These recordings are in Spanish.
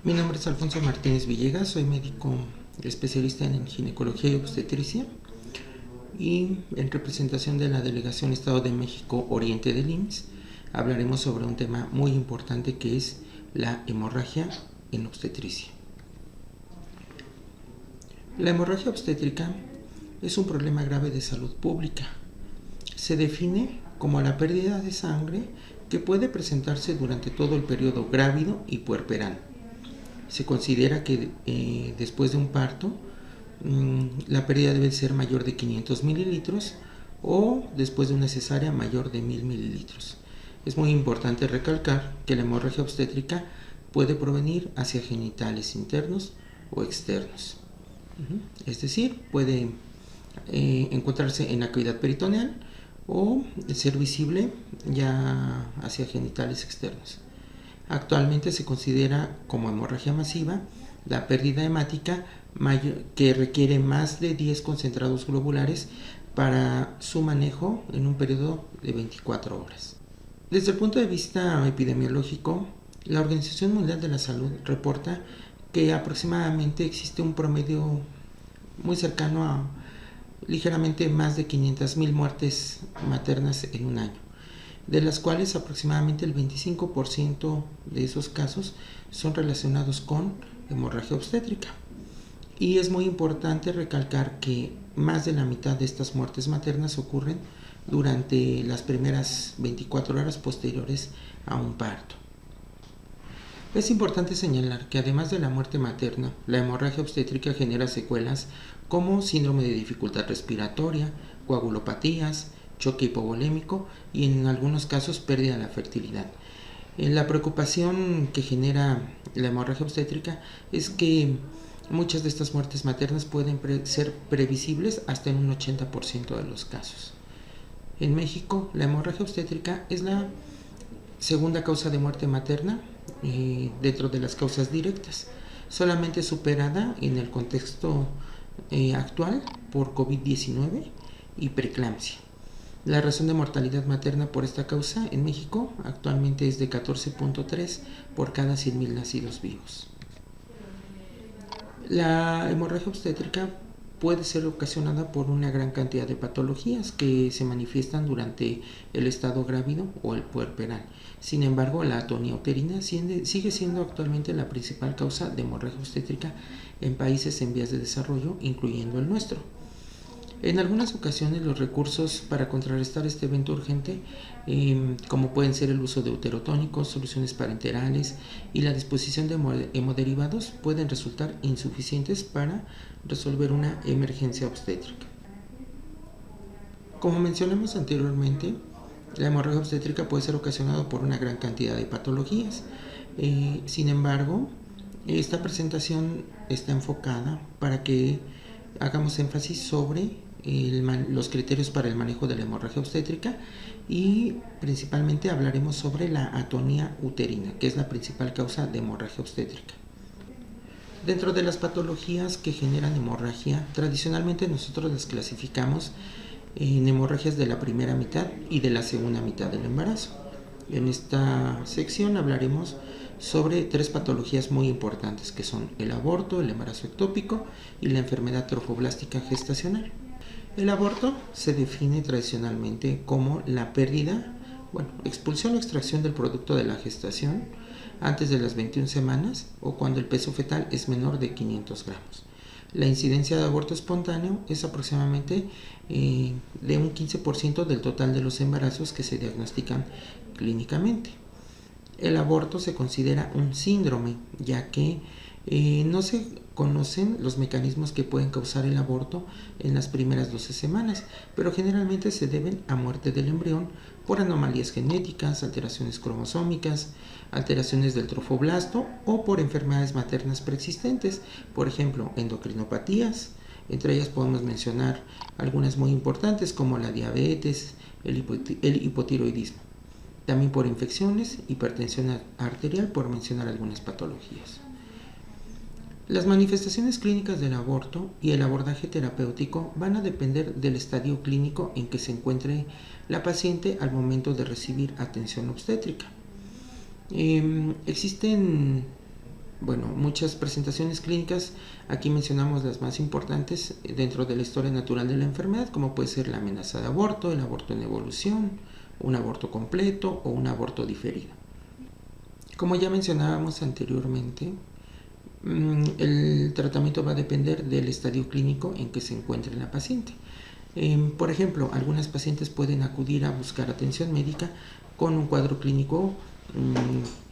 Mi nombre es Alfonso Martínez Villegas, soy médico especialista en ginecología y obstetricia y en representación de la Delegación Estado de México Oriente del IMSS hablaremos sobre un tema muy importante que es la hemorragia en obstetricia. La hemorragia obstétrica es un problema grave de salud pública. Se define como la pérdida de sangre que puede presentarse durante todo el periodo grávido y puerperal. Se considera que después de un parto la pérdida debe ser mayor de 500 mililitros o después de una cesárea mayor de 1000 mililitros. Es muy importante recalcar que la hemorragia obstétrica puede provenir hacia genitales internos o externos. Es decir, puede encontrarse en la cavidad peritoneal o ser visible ya hacia genitales externos. Actualmente se considera como hemorragia masiva la pérdida hemática que requiere más de 10 concentrados globulares para su manejo en un periodo de 24 horas. Desde el punto de vista epidemiológico, la Organización Mundial de la Salud reporta que aproximadamente existe un promedio muy cercano a ligeramente más de 500,000 muertes maternas en un año, de las cuales aproximadamente el 25% de esos casos son relacionados con hemorragia obstétrica. Y es muy importante recalcar que más de la mitad de estas muertes maternas ocurren durante las primeras 24 horas posteriores a un parto. Es importante señalar que además de la muerte materna, la hemorragia obstétrica genera secuelas como síndrome de dificultad respiratoria, coagulopatías, choque hipovolémico y en algunos casos pérdida de la fertilidad. La preocupación que genera la hemorragia obstétrica es que muchas de estas muertes maternas pueden ser previsibles hasta en un 80% de los casos. En México, la hemorragia obstétrica es la segunda causa de muerte materna dentro de las causas directas, solamente superada en el contexto actual por COVID-19 y preeclampsia. La razón de mortalidad materna por esta causa en México actualmente es de 14.3 por cada 100,000 nacidos vivos. La hemorragia obstétrica puede ser ocasionada por una gran cantidad de patologías que se manifiestan durante el estado grávido o el puerperal. Sin embargo, la atonía uterina sigue siendo actualmente la principal causa de hemorragia obstétrica en países en vías de desarrollo, incluyendo el nuestro. En algunas ocasiones los recursos para contrarrestar este evento urgente, como pueden ser el uso de uterotónicos, soluciones parenterales y la disposición de hemoderivados, pueden resultar insuficientes para resolver una emergencia obstétrica. Como mencionamos anteriormente, la hemorragia obstétrica puede ser ocasionada por una gran cantidad de patologías. Sin embargo, esta presentación está enfocada para que hagamos énfasis sobre los criterios para el manejo de la hemorragia obstétrica y principalmente hablaremos sobre la atonía uterina, que es la principal causa de hemorragia obstétrica. Dentro de las patologías que generan hemorragia, tradicionalmente nosotros las clasificamos en hemorragias de la primera mitad y de la segunda mitad del embarazo. En esta sección hablaremos sobre 3 patologías muy importantes que son el aborto, el embarazo ectópico y la enfermedad trofoblástica gestacional. El aborto se define tradicionalmente como la pérdida, expulsión o extracción del producto de la gestación antes de las 21 semanas o cuando el peso fetal es menor de 500 gramos. La incidencia de aborto espontáneo es aproximadamente de un 15% del total de los embarazos que se diagnostican clínicamente. El aborto se considera un síndrome, ya que no se conocen los mecanismos que pueden causar el aborto en las primeras 12 semanas, pero generalmente se deben a muerte del embrión por anomalías genéticas, alteraciones cromosómicas, alteraciones del trofoblasto o por enfermedades maternas preexistentes, por ejemplo, endocrinopatías. Entre ellas podemos mencionar algunas muy importantes como la diabetes, el hipotiroidismo. También por infecciones, hipertensión arterial, por mencionar algunas patologías. Las manifestaciones clínicas del aborto y el abordaje terapéutico van a depender del estadio clínico en que se encuentre la paciente al momento de recibir atención obstétrica. Existen Bueno, muchas presentaciones clínicas, aquí mencionamos las más importantes dentro de la historia natural de la enfermedad, como puede ser la amenaza de aborto, el aborto en evolución, un aborto completo o un aborto diferido. Como ya mencionábamos anteriormente, el tratamiento va a depender del estadio clínico en que se encuentre la paciente. Por ejemplo, algunas pacientes pueden acudir a buscar atención médica con un cuadro clínico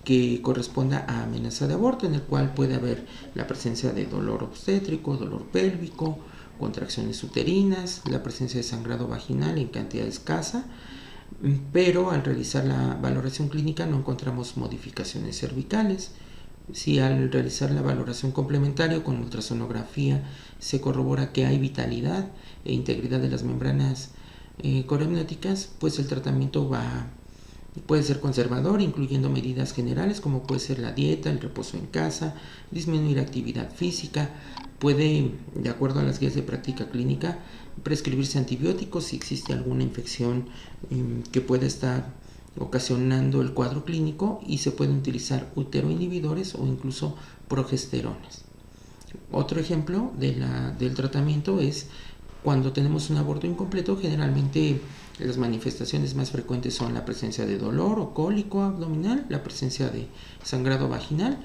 que corresponda a amenaza de aborto, en el cual puede haber la presencia de dolor obstétrico, dolor pélvico, contracciones uterinas, la presencia de sangrado vaginal en cantidad escasa, pero al realizar la valoración clínica no encontramos modificaciones cervicales. Si al realizar la valoración complementaria con ultrasonografía se corrobora que hay vitalidad e integridad de las membranas coremnéticas, pues el tratamiento puede ser conservador, incluyendo medidas generales como puede ser la dieta, el reposo en casa, disminuir actividad física. Puede, de acuerdo a las guías de práctica clínica, prescribirse antibióticos si existe alguna infección que pueda estar ocasionando el cuadro clínico, y se pueden utilizar uteroinhibidores o incluso progesterones. Otro ejemplo del tratamiento es cuando tenemos un aborto incompleto. Generalmente las manifestaciones más frecuentes son la presencia de dolor o cólico abdominal, la presencia de sangrado vaginal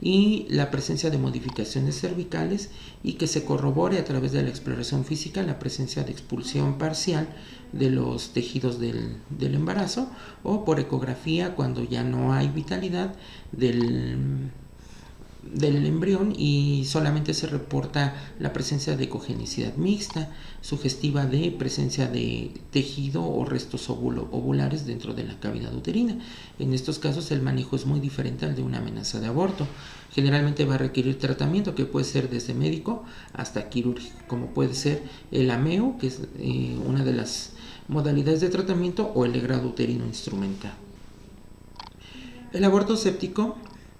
y la presencia de modificaciones cervicales, y que se corrobore a través de la exploración física la presencia de expulsión parcial de los tejidos del embarazo, o por ecografía cuando ya no hay vitalidad del embrión y solamente se reporta la presencia de cogenicidad mixta, sugestiva de presencia de tejido o restos ovulares dentro de la cavidad uterina. En estos casos el manejo es muy diferente al de una amenaza de aborto. Generalmente va a requerir tratamiento que puede ser desde médico hasta quirúrgico, como puede ser el AMEO, que es una de las modalidades de tratamiento, o el legrado uterino instrumental. El aborto séptico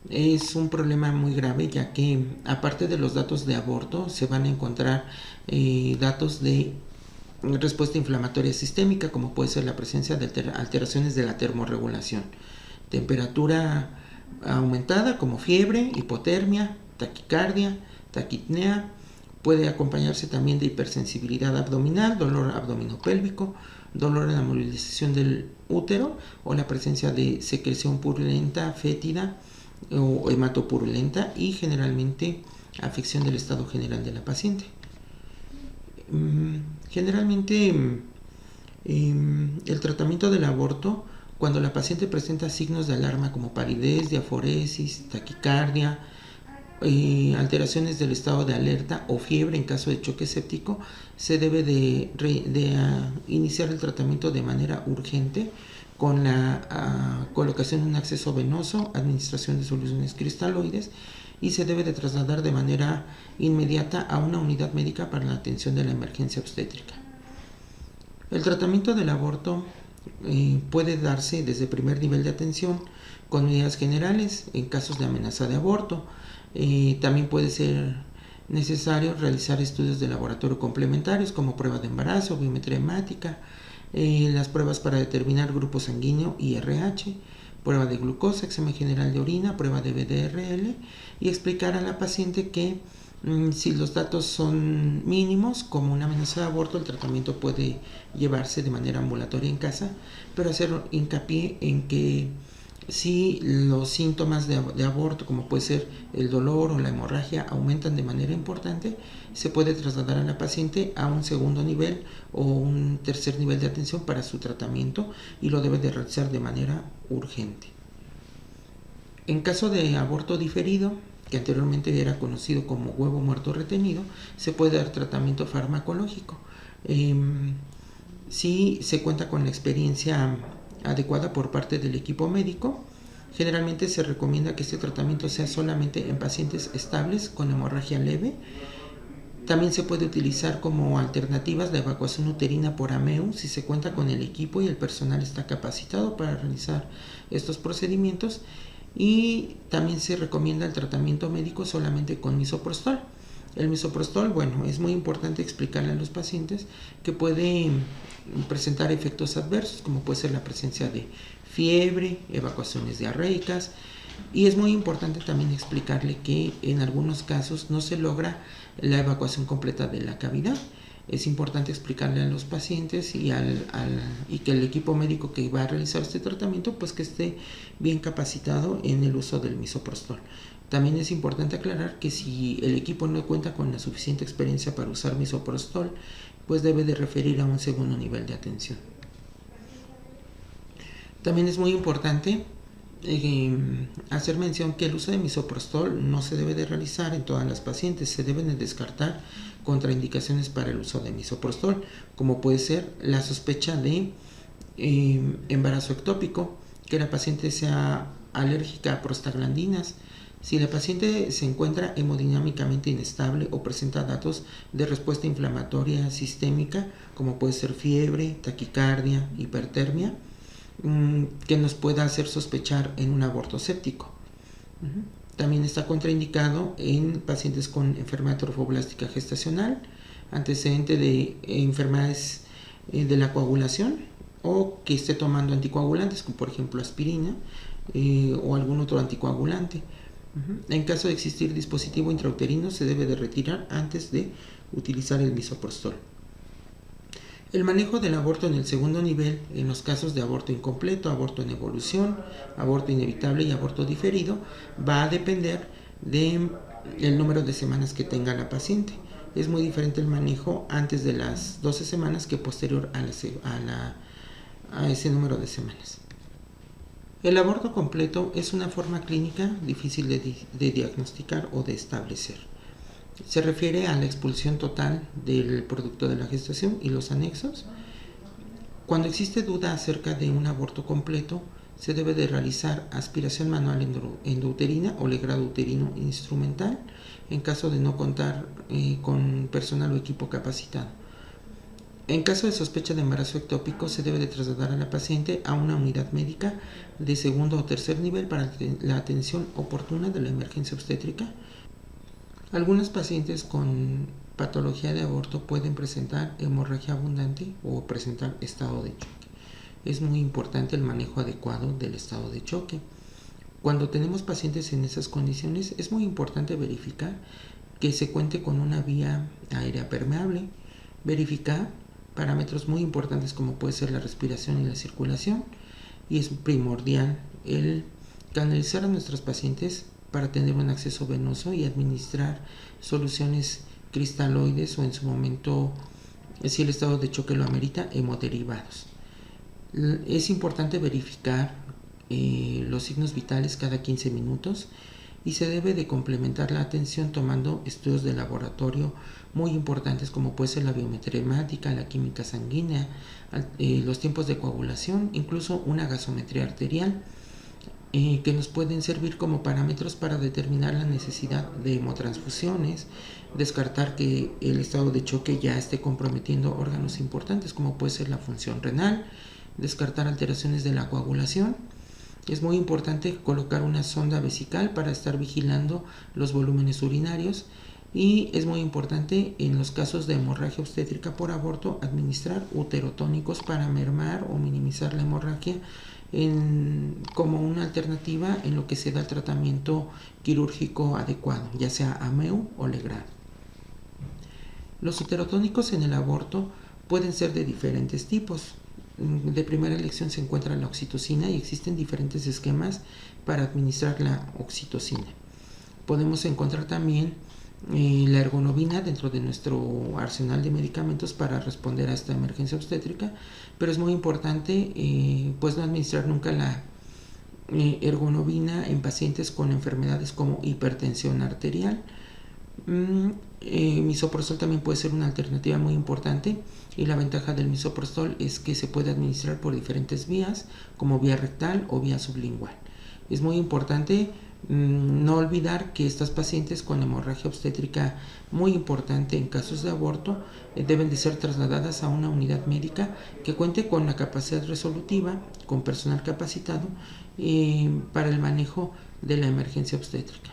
es un problema muy grave, ya que aparte de los datos de aborto se van a encontrar datos de respuesta inflamatoria sistémica, como puede ser la presencia de alteraciones de la termorregulación, temperatura aumentada como fiebre, hipotermia, taquicardia, taquipnea. Puede acompañarse también de hipersensibilidad abdominal, dolor abdominopélvico, dolor en la movilización del útero, o la presencia de secreción purulenta fétida o hematopurulenta, y generalmente afección del estado general de la paciente. Generalmente el tratamiento del aborto, cuando la paciente presenta signos de alarma como palidez, diaforesis, taquicardia, alteraciones del estado de alerta o fiebre en caso de choque séptico, se debe de iniciar el tratamiento de manera urgente con la colocación de un acceso venoso, administración de soluciones cristaloides, y se debe de trasladar de manera inmediata a una unidad médica para la atención de la emergencia obstétrica. El tratamiento del aborto puede darse desde primer nivel de atención con medidas generales en casos de amenaza de aborto. También puede ser necesario realizar estudios de laboratorio complementarios como prueba de embarazo, biometría hemática, las pruebas para determinar grupo sanguíneo y RH, prueba de glucosa, examen general de orina, prueba de VDRL, y explicar a la paciente que si los datos son mínimos, como una amenaza de aborto, el tratamiento puede llevarse de manera ambulatoria en casa, pero hacer hincapié en que si los síntomas de aborto, como puede ser el dolor o la hemorragia, aumentan de manera importante, se puede trasladar a la paciente a un segundo nivel o un tercer nivel de atención para su tratamiento, y lo debe de realizar de manera urgente. En caso de aborto diferido, que anteriormente era conocido como huevo muerto retenido, se puede dar tratamiento farmacológico. Si se cuenta con la experiencia adecuada por parte del equipo médico, generalmente se recomienda que este tratamiento sea solamente en pacientes estables con hemorragia leve. También se puede utilizar como alternativas la evacuación uterina por AMEU si se cuenta con el equipo y el personal está capacitado para realizar estos procedimientos, y también se recomienda el tratamiento médico solamente con misoprostol. El misoprostol, bueno, es muy importante explicarle a los pacientes que puede presentar efectos adversos, como puede ser la presencia de fiebre, evacuaciones diarreicas, Y es muy importante también explicarle que en algunos casos no se logra la evacuación completa de la cavidad. Es importante explicarle a los pacientes y que el equipo médico que va a realizar este tratamiento pues que esté bien capacitado en el uso del misoprostol. También es importante aclarar que si el equipo no cuenta con la suficiente experiencia para usar misoprostol, pues debe de referir a un segundo nivel de atención. También es muy importante hacer mención que el uso de misoprostol no se debe de realizar en todas las pacientes, se deben de descartar contraindicaciones para el uso de misoprostol, como puede ser la sospecha de embarazo ectópico, que la paciente sea alérgica a prostaglandinas, si la paciente se encuentra hemodinámicamente inestable o presenta datos de respuesta inflamatoria sistémica, como puede ser fiebre, taquicardia, hipertermia, que nos pueda hacer sospechar en un aborto séptico. También está contraindicado en pacientes con enfermedad trofoblástica gestacional, antecedente de enfermedades de la coagulación o que esté tomando anticoagulantes, como por ejemplo aspirina o algún otro anticoagulante. En caso de existir dispositivo intrauterino, se debe de retirar antes de utilizar el misoprostol. El manejo del aborto en el segundo nivel, en los casos de aborto incompleto, aborto en evolución, aborto inevitable y aborto diferido, va a depender del número de semanas que tenga la paciente. Es muy diferente el manejo antes de las 12 semanas que posterior a ese número de semanas. El aborto completo es una forma clínica difícil de diagnosticar o de establecer. Se refiere a la expulsión total del producto de la gestación y los anexos. Cuando existe duda acerca de un aborto completo, se debe de realizar aspiración manual endouterina o legrado uterino instrumental en caso de no contar con personal o equipo capacitado. En caso de sospecha de embarazo ectópico, se debe de trasladar a la paciente a una unidad médica de segundo o tercer nivel para la atención oportuna de la emergencia obstétrica. Algunos pacientes con patología de aborto pueden presentar hemorragia abundante o presentar estado de choque. Es muy importante el manejo adecuado del estado de choque. Cuando tenemos pacientes en esas condiciones, es muy importante verificar que se cuente con una vía aérea permeable, verificar parámetros muy importantes como puede ser la respiración y la circulación, y es primordial el canalizar a nuestros pacientes para tener un acceso venoso y administrar soluciones cristaloides o en su momento, si el estado de choque lo amerita, hemoderivados. Es importante verificar los signos vitales cada 15 minutos y se debe de complementar la atención tomando estudios de laboratorio muy importantes como puede ser la biometría hemática, la química sanguínea, los tiempos de coagulación, incluso una gasometría arterial, que nos pueden servir como parámetros para determinar la necesidad de hemotransfusiones, descartar que el estado de choque ya esté comprometiendo órganos importantes como puede ser la función renal, descartar alteraciones de la coagulación. Es muy importante colocar una sonda vesical para estar vigilando los volúmenes urinarios y es muy importante en los casos de hemorragia obstétrica por aborto administrar uterotónicos para mermar o minimizar la hemorragia como una alternativa en lo que se da el tratamiento quirúrgico adecuado, ya sea AMEU o legrado. Los uterotónicos en el aborto pueden ser de diferentes tipos. De primera elección se encuentra la oxitocina y existen diferentes esquemas para administrar la oxitocina. Podemos encontrar también la ergonovina dentro de nuestro arsenal de medicamentos para responder a esta emergencia obstétrica, pero es muy importante pues no administrar nunca la ergonovina en pacientes con enfermedades como hipertensión arterial. Misoprostol también puede ser una alternativa muy importante y la ventaja del misoprostol es que se puede administrar por diferentes vías como vía rectal o vía sublingual. Es muy importante no olvidar que estas pacientes con hemorragia obstétrica muy importante en casos de aborto deben de ser trasladadas a una unidad médica que cuente con la capacidad resolutiva, con personal capacitado para el manejo de la emergencia obstétrica.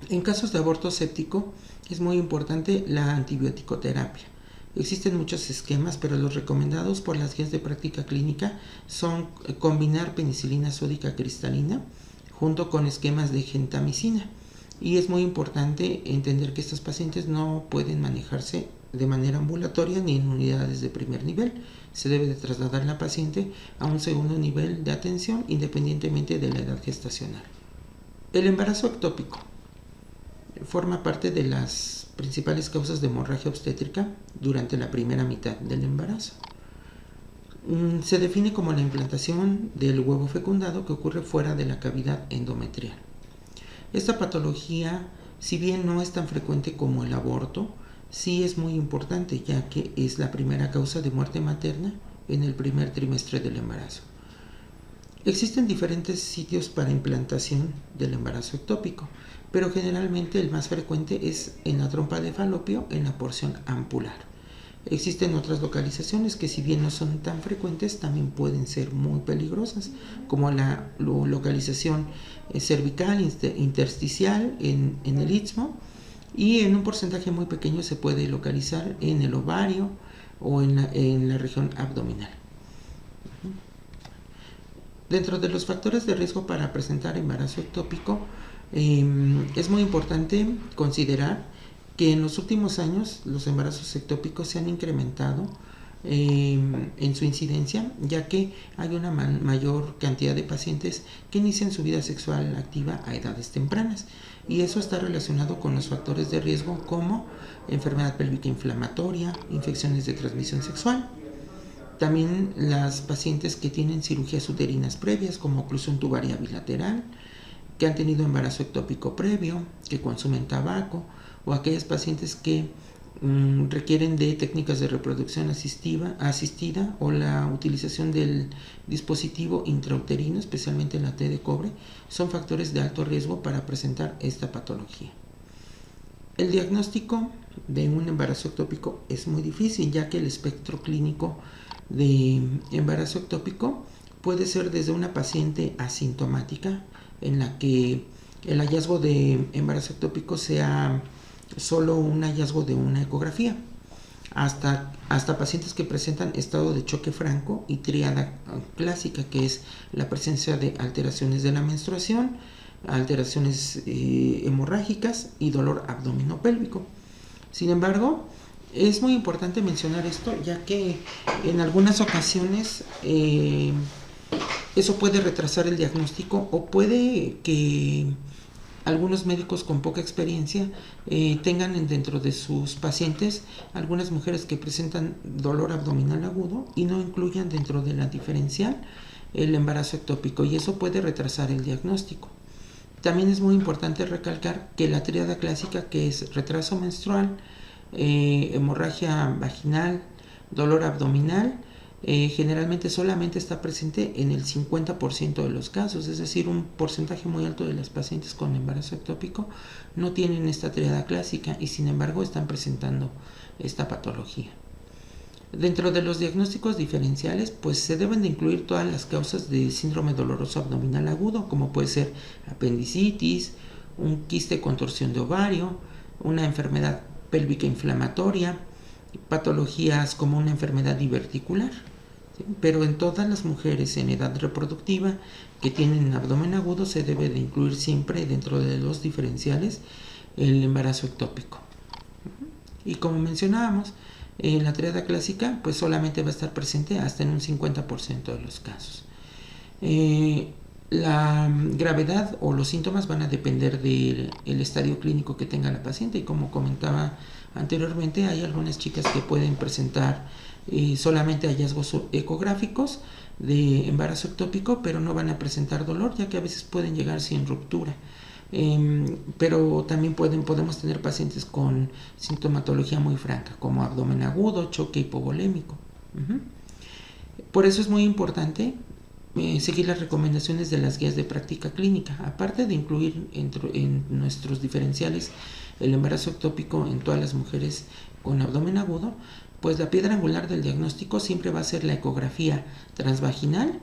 En casos de aborto séptico es muy importante la antibioticoterapia. Existen muchos esquemas, pero los recomendados por las guías de práctica clínica son combinar penicilina sódica cristalina junto con esquemas de gentamicina. Y es muy importante entender que estas pacientes no pueden manejarse de manera ambulatoria ni en unidades de primer nivel. Se debe de trasladar la paciente a un segundo nivel de atención independientemente de la edad gestacional. El embarazo ectópico forma parte de las principales causas de hemorragia obstétrica durante la primera mitad del embarazo. Se define como la implantación del huevo fecundado que ocurre fuera de la cavidad endometrial. Esta patología, si bien no es tan frecuente como el aborto, sí es muy importante, ya que es la primera causa de muerte materna en el primer trimestre del embarazo. Existen diferentes sitios para implantación del embarazo ectópico, pero generalmente el más frecuente es en la trompa de falopio, en la porción ampular. Existen otras localizaciones que, si bien no son tan frecuentes, también pueden ser muy peligrosas, como la localización cervical intersticial en el istmo, y en un porcentaje muy pequeño se puede localizar en el ovario o en la región abdominal. Dentro de los factores de riesgo para presentar embarazo ectópico, es muy importante considerar que en los últimos años los embarazos ectópicos se han incrementado en su incidencia, ya que hay una mayor cantidad de pacientes que inician su vida sexual activa a edades tempranas, y eso está relacionado con los factores de riesgo como enfermedad pélvica inflamatoria, infecciones de transmisión sexual. También las pacientes que tienen cirugías uterinas previas, como oclusión tubaria bilateral, que han tenido embarazo ectópico previo, que consumen tabaco, o aquellas pacientes que requieren de técnicas de reproducción asistida o la utilización del dispositivo intrauterino, especialmente la T de cobre, son factores de alto riesgo para presentar esta patología. El diagnóstico de un embarazo ectópico es muy difícil, ya que el espectro clínico de embarazo ectópico puede ser desde una paciente asintomática, en la que el hallazgo de embarazo ectópico sea solo un hallazgo de una ecografía, hasta pacientes que presentan estado de choque franco y tríada clásica, que es la presencia de alteraciones de la menstruación, alteraciones hemorrágicas y dolor abdominopélvico. Sin embargo, es muy importante mencionar esto, ya que en algunas ocasiones eso puede retrasar el diagnóstico, o puede que algunos médicos con poca experiencia tengan dentro de sus pacientes algunas mujeres que presentan dolor abdominal agudo y no incluyan dentro de la diferencial el embarazo ectópico, y eso puede retrasar el diagnóstico. También es muy importante recalcar que la tríada clásica, que es retraso menstrual, hemorragia vaginal, dolor abdominal, generalmente solamente está presente en el 50% de los casos, es decir, un porcentaje muy alto de las pacientes con embarazo ectópico no tienen esta tríada clásica y sin embargo están presentando esta patología. Dentro de los diagnósticos diferenciales, pues se deben de incluir todas las causas de síndrome doloroso abdominal agudo, como puede ser apendicitis, un quiste con torsión de ovario, una enfermedad pélvica inflamatoria, patologías como una enfermedad diverticular. ¿Sí? Pero en todas las mujeres en edad reproductiva que tienen abdomen agudo se debe de incluir siempre dentro de los diferenciales el embarazo ectópico. Y como mencionábamos, la tríada clásica pues solamente va a estar presente hasta en un 50% de los casos. La gravedad o los síntomas van a depender del estadio clínico que tenga la paciente, y como comentaba anteriormente, hay algunas chicas que pueden presentar solamente hallazgos ecográficos de embarazo ectópico, pero no van a presentar dolor, ya que a veces pueden llegar sin ruptura. Pero también podemos tener pacientes con sintomatología muy franca, como abdomen agudo, choque hipovolémico. Por eso es muy importante seguir las recomendaciones de las guías de práctica clínica, aparte de incluir en nuestros diferenciales el embarazo ectópico en todas las mujeres con abdomen agudo. Pues la piedra angular del diagnóstico siempre va a ser la ecografía transvaginal,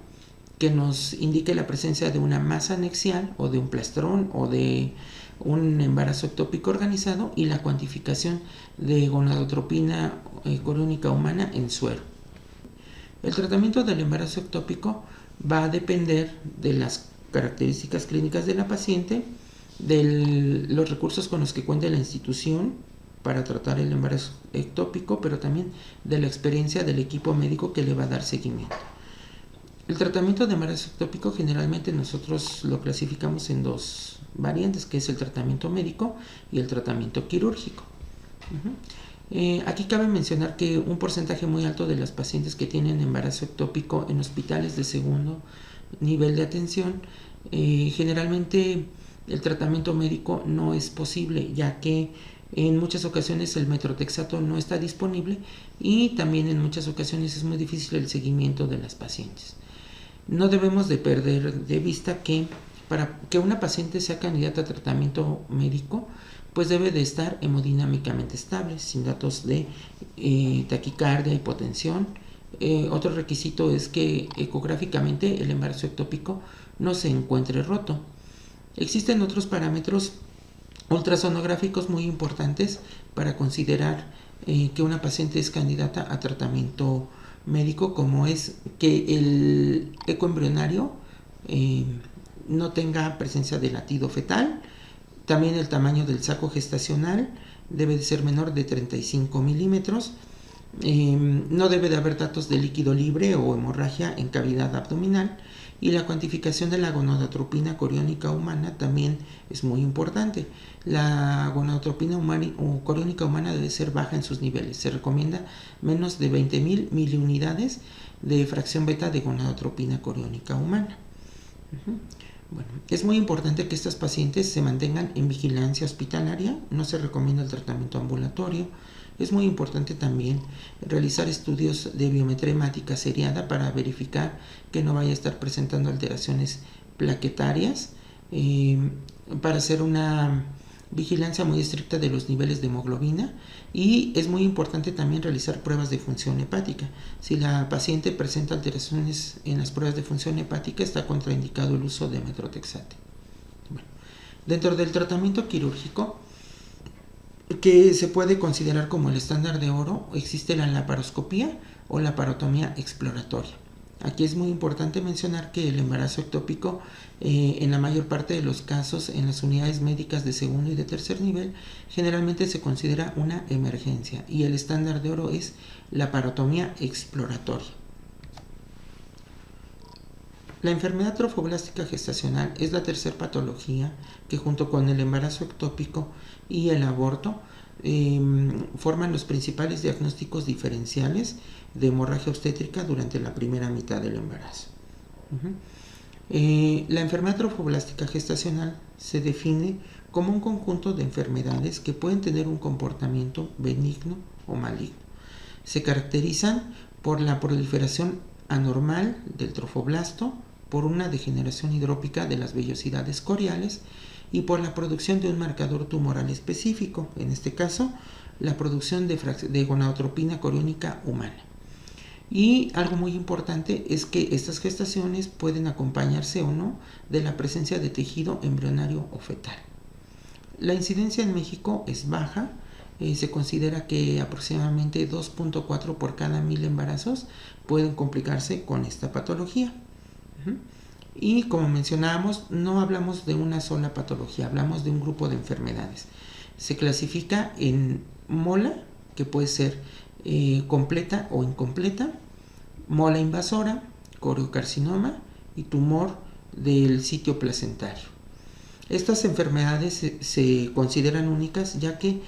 que nos indique la presencia de una masa anexial o de un plastrón o de un embarazo ectópico organizado, y la cuantificación de gonadotropina coriónica humana en suero. El tratamiento del embarazo ectópico va a depender de las características clínicas de la paciente, los recursos con los que cuenta la institución para tratar el embarazo ectópico, pero también de la experiencia del equipo médico que le va a dar seguimiento. El tratamiento de embarazo ectópico generalmente nosotros lo clasificamos en dos variantes, que es el tratamiento médico y el tratamiento quirúrgico. Aquí cabe mencionar que un porcentaje muy alto de las pacientes que tienen embarazo ectópico en hospitales de segundo nivel de atención, generalmente el tratamiento médico no es posible, ya que en muchas ocasiones el metrotexato no está disponible y también en muchas ocasiones es muy difícil el seguimiento de las pacientes. No debemos de perder de vista que para que una paciente sea candidata a tratamiento médico, pues debe de estar hemodinámicamente estable, sin datos de taquicardia, hipotensión. Otro requisito es que ecográficamente el embarazo ectópico no se encuentre roto. Existen otros parámetros ultrasonográficos muy importantes para considerar que una paciente es candidata a tratamiento médico, como es que el ecoembrionario no tenga presencia de latido fetal. También el tamaño del saco gestacional debe de ser menor de 35 milímetros. No debe de haber datos de líquido libre o hemorragia en cavidad abdominal, y la cuantificación de la gonadotropina coriónica humana también es muy importante. La gonadotropina coriónica humana debe ser baja en sus niveles. Se recomienda menos de 20.000 miliunidades de fracción beta de gonadotropina coriónica humana. Bueno, es muy importante que estas pacientes se mantengan en vigilancia hospitalaria. No se recomienda el tratamiento ambulatorio. Es muy importante también realizar estudios de biometría hemática seriada para verificar que no vaya a estar presentando alteraciones plaquetarias, para hacer una vigilancia muy estricta de los niveles de hemoglobina, y es muy importante también realizar pruebas de función hepática. Si la paciente presenta alteraciones en las pruebas de función hepática, está contraindicado el uso de metrotexate. Bueno, dentro del tratamiento quirúrgico, que se puede considerar como el estándar de oro, existe la laparoscopía o laparotomía exploratoria. Aquí es muy importante mencionar que el embarazo ectópico, en la mayor parte de los casos en las unidades médicas de segundo y de tercer nivel, generalmente se considera una emergencia, y el estándar de oro es laparotomía exploratoria. La enfermedad trofoblástica gestacional es la tercera patología que, junto con el embarazo ectópico y el aborto, forman los principales diagnósticos diferenciales de hemorragia obstétrica durante la primera mitad del embarazo. La enfermedad trofoblástica gestacional se define como un conjunto de enfermedades que pueden tener un comportamiento benigno o maligno. Se caracterizan por la proliferación anormal del trofoblasto, por una degeneración hidrópica de las vellosidades coriales y por la producción de un marcador tumoral específico, en este caso la producción de gonadotropina coriónica humana. Y algo muy importante es que estas gestaciones pueden acompañarse o no de la presencia de tejido embrionario o fetal. La incidencia en México es baja. Se considera que aproximadamente 2.4 por cada 1000 embarazos pueden complicarse con esta patología. Y como mencionábamos, no hablamos de una sola patología, hablamos de un grupo de enfermedades. Se clasifica en mola, que puede ser completa o incompleta, mola invasora, coriocarcinoma y tumor del sitio placentario. Estas enfermedades se consideran únicas, ya que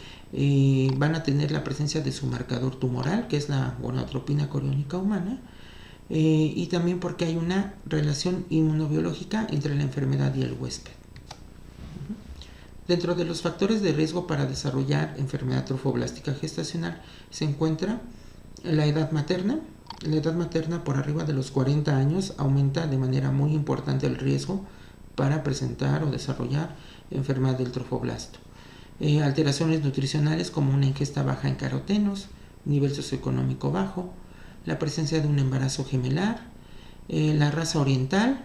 van a tener la presencia de su marcador tumoral, que es la gonadotropina coriónica humana, y también porque hay una relación inmunobiológica entre la enfermedad y el huésped. Dentro de los factores de riesgo para desarrollar enfermedad trofoblástica gestacional se encuentra la edad materna. La edad materna, por arriba de los 40 años, aumenta de manera muy importante el riesgo para presentar o desarrollar enfermedad del trofoblasto. Alteraciones nutricionales como una ingesta baja en carotenos, nivel socioeconómico bajo, la presencia de un embarazo gemelar, la raza oriental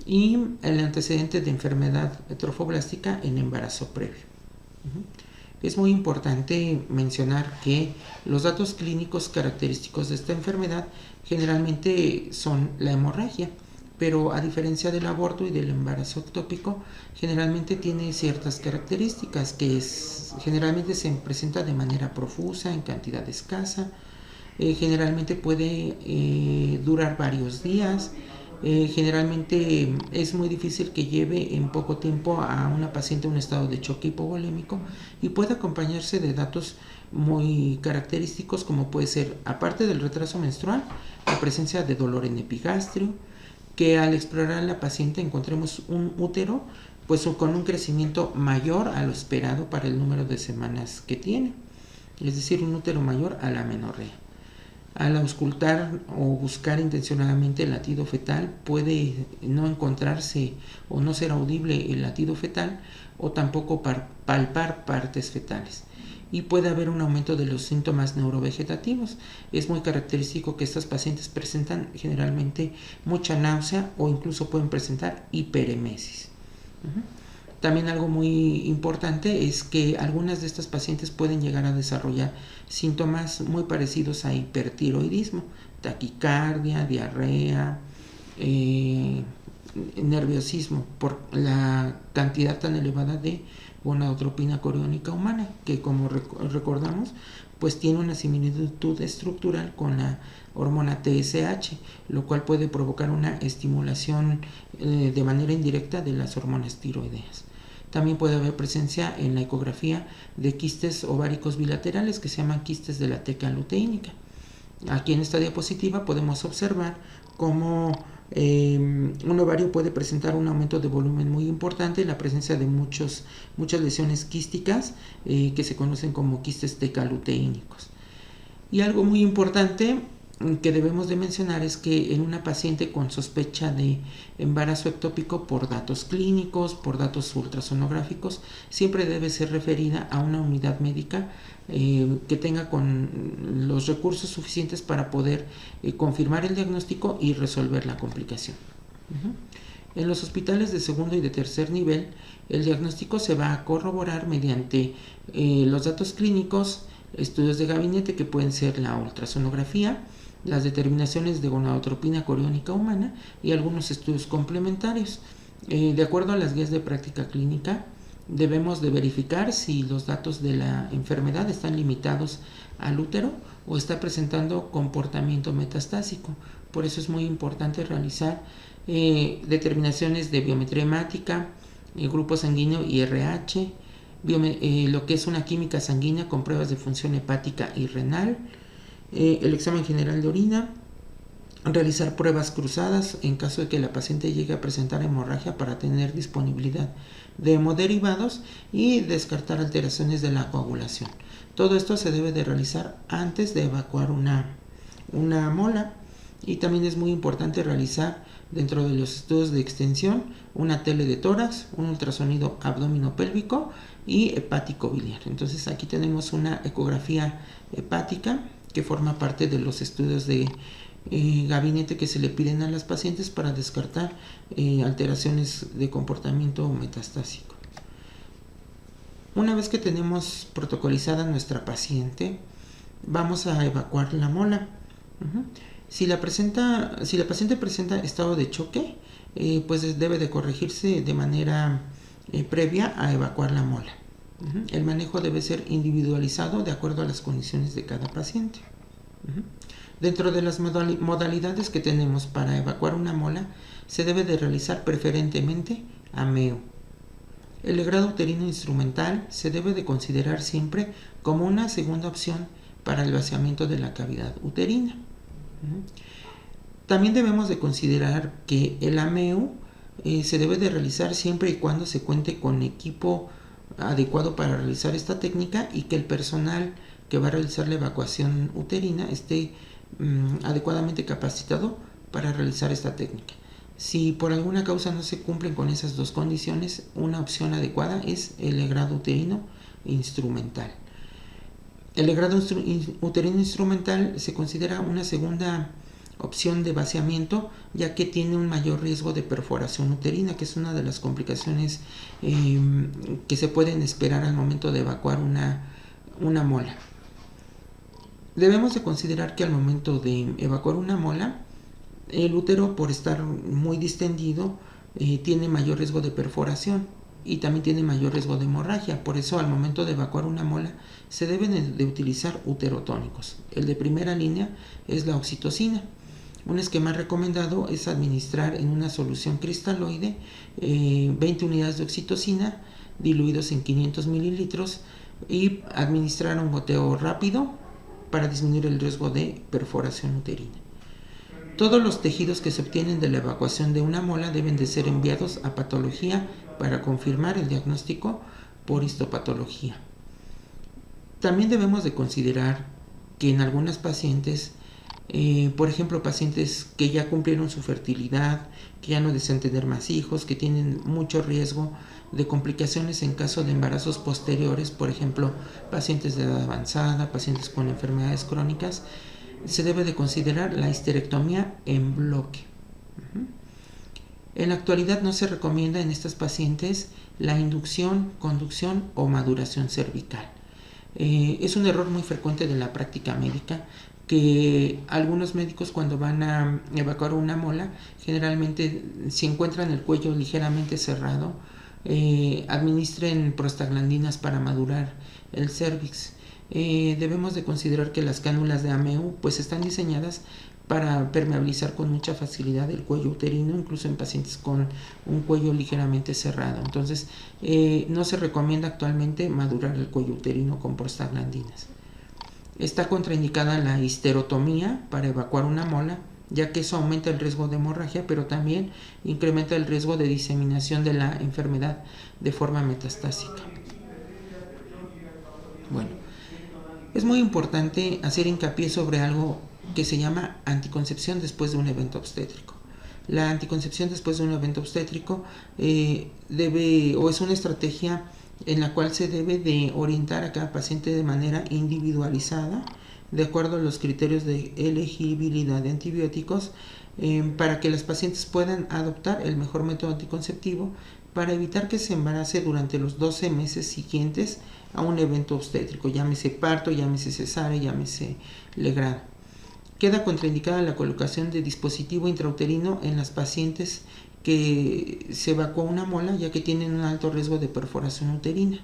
y el antecedente de enfermedad trofoblástica en embarazo previo. Es muy importante mencionar que los datos clínicos característicos de esta enfermedad generalmente son la hemorragia, pero a diferencia del aborto y del embarazo ectópico, generalmente tiene ciertas características, generalmente se presenta de manera profusa, en cantidad escasa, generalmente puede durar varios días, generalmente es muy difícil que lleve en poco tiempo a una paciente a un estado de choque hipovolémico y puede acompañarse de datos muy característicos como puede ser, aparte del retraso menstrual, la presencia de dolor en epigastrio, que al explorar a la paciente encontremos un útero pues con un crecimiento mayor a lo esperado para el número de semanas que tiene, es decir, un útero mayor a la menorrea. Al auscultar o buscar intencionadamente el latido fetal puede no encontrarse o no ser audible el latido fetal o tampoco palpar partes fetales y puede haber un aumento de los síntomas neurovegetativos. Es muy característico que estas pacientes presentan generalmente mucha náusea o incluso pueden presentar hiperemesis. También algo muy importante es que algunas de estas pacientes pueden llegar a desarrollar síntomas muy parecidos a hipertiroidismo, taquicardia, diarrea, nerviosismo por la cantidad tan elevada de gonadotropina coriónica humana, que como recordamos, pues tiene una similitud estructural con la hormona TSH, lo cual puede provocar una estimulación de manera indirecta de las hormonas tiroideas. También puede haber presencia en la ecografía de quistes ováricos bilaterales que se llaman quistes de la teca luteínica. Aquí en esta diapositiva podemos observar cómo un ovario puede presentar un aumento de volumen muy importante, la presencia de muchas lesiones quísticas que se conocen como quistes tecaluteínicos. Y algo muy importante que debemos de mencionar es que en una paciente con sospecha de embarazo ectópico por datos clínicos, por datos ultrasonográficos, siempre debe ser referida a una unidad médica que tenga con los recursos suficientes para poder confirmar el diagnóstico y resolver la complicación. En los hospitales de segundo y de tercer nivel, el diagnóstico se va a corroborar mediante los datos clínicos, estudios de gabinete que pueden ser la ultrasonografía, las determinaciones de gonadotropina coriónica humana y algunos estudios complementarios. De acuerdo a las guías de práctica clínica, debemos de verificar si los datos de la enfermedad están limitados al útero o está presentando comportamiento metastásico. Por eso es muy importante realizar determinaciones de biometría hemática, grupo sanguíneo y RH, lo que es una química sanguínea con pruebas de función hepática y renal, el examen general de orina, realizar pruebas cruzadas en caso de que la paciente llegue a presentar hemorragia para tener disponibilidad de hemoderivados y descartar alteraciones de la coagulación. Todo esto se debe de realizar antes de evacuar una mola, y también es muy importante realizar dentro de los estudios de extensión una tele de tórax, un ultrasonido abdominopélvico y hepático biliar. Entonces aquí tenemos una ecografía hepática que forma parte de los estudios de gabinete que se le piden a las pacientes para descartar alteraciones de comportamiento metastásico. Una vez que tenemos protocolizada nuestra paciente, vamos a evacuar la mola. Si la paciente presenta estado de choque, pues debe de corregirse de manera previa a evacuar la mola. El manejo debe ser individualizado de acuerdo a las condiciones de cada paciente. Dentro de las modalidades que tenemos para evacuar una mola, se debe de realizar preferentemente ameo. El legrado uterino instrumental se debe de considerar siempre como una segunda opción para el vaciamiento de la cavidad uterina. También debemos de considerar que el ameo se debe de realizar siempre y cuando se cuente con equipo adecuado para realizar esta técnica y que el personal que va a realizar la evacuación uterina esté adecuadamente capacitado para realizar esta técnica. Si por alguna causa no se cumplen con esas dos condiciones, una opción adecuada es el legrado uterino instrumental. El legrado uterino instrumental se considera una segunda opción de vaciamiento, ya que tiene un mayor riesgo de perforación uterina, que es una de las complicaciones que se pueden esperar al momento de evacuar una mola. Debemos de considerar que al momento de evacuar una mola, El útero, por estar muy distendido, tiene mayor riesgo de perforación y también tiene mayor riesgo de hemorragia. Por eso, al momento de evacuar una mola, se deben de utilizar uterotónicos. El de primera línea es la oxitocina. Un esquema recomendado es administrar en una solución cristaloide 20 unidades de oxitocina diluidos en 500 mililitros y administrar un goteo rápido para disminuir el riesgo de perforación uterina. Todos los tejidos que se obtienen de la evacuación de una mola deben de ser enviados a patología para confirmar el diagnóstico por histopatología. También debemos de considerar que en algunas pacientes, por ejemplo, pacientes que ya cumplieron su fertilidad, que ya no desean tener más hijos, que tienen mucho riesgo de complicaciones en caso de embarazos posteriores, por ejemplo, pacientes de edad avanzada, pacientes con enfermedades crónicas, se debe de considerar la histerectomía en bloque. En la actualidad no se recomienda en estas pacientes la inducción, conducción o maduración cervical. Es un error muy frecuente de la práctica médica que algunos médicos, cuando van a evacuar una mola, generalmente si encuentran el cuello ligeramente cerrado, administren prostaglandinas para madurar el cérvix. Debemos de considerar que las cánulas de AMEU pues están diseñadas para permeabilizar con mucha facilidad el cuello uterino, incluso en pacientes con un cuello ligeramente cerrado. Entonces, no se recomienda actualmente madurar el cuello uterino con prostaglandinas. Está contraindicada la histerotomía para evacuar una mola, ya que eso aumenta el riesgo de hemorragia, pero también incrementa el riesgo de diseminación de la enfermedad de forma metastásica. Bueno, es muy importante hacer hincapié sobre algo que se llama anticoncepción después de un evento obstétrico. La anticoncepción después de un evento obstétrico es una estrategia en la cual se debe de orientar a cada paciente de manera individualizada, de acuerdo a los criterios de elegibilidad de antibióticos, para que las pacientes puedan adoptar el mejor método anticonceptivo para evitar que se embarace durante los 12 meses siguientes a un evento obstétrico, llámese parto, llámese cesárea, llámese legrado. Queda contraindicada la colocación de dispositivo intrauterino en las pacientes que se evacúa una mola, ya que tienen un alto riesgo de perforación uterina.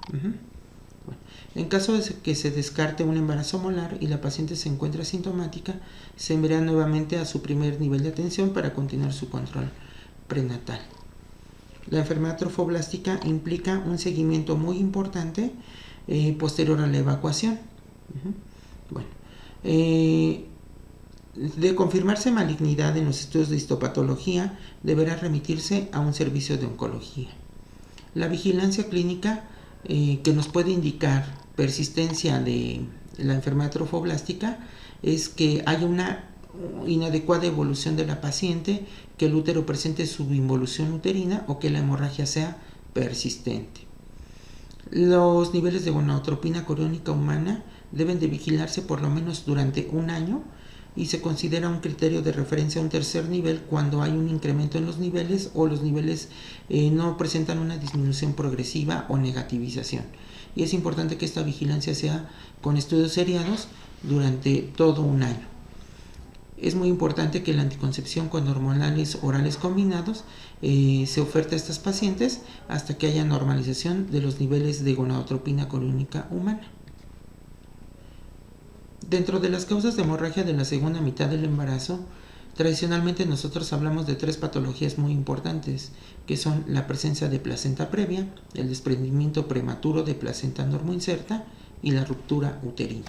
Bueno, en caso de que se descarte un embarazo molar y la paciente se encuentra asintomática, se enviará nuevamente a su primer nivel de atención para continuar su control prenatal. La enfermedad trofoblástica implica un seguimiento muy importante posterior a la evacuación. Bueno, de confirmarse malignidad en los estudios de histopatología, deberá remitirse a un servicio de oncología. La vigilancia clínica que nos puede indicar persistencia de la enfermedad trofoblástica es que haya una inadecuada evolución de la paciente, que el útero presente subinvolución uterina o que la hemorragia sea persistente. Los niveles de gonadotropina coriónica humana deben de vigilarse por lo menos durante un año y se considera un criterio de referencia a un tercer nivel cuando hay un incremento en los niveles o los niveles no presentan una disminución progresiva o negativización. Y es importante que esta vigilancia sea con estudios seriados durante todo un año. Es muy importante que la anticoncepción con hormonales orales combinados se oferte a estas pacientes hasta que haya normalización de los niveles de gonadotropina coriónica humana. Dentro de las causas de hemorragia de la segunda mitad del embarazo, tradicionalmente nosotros hablamos de 3 patologías muy importantes, que son la presencia de placenta previa, el desprendimiento prematuro de placenta normoinserta y la ruptura uterina.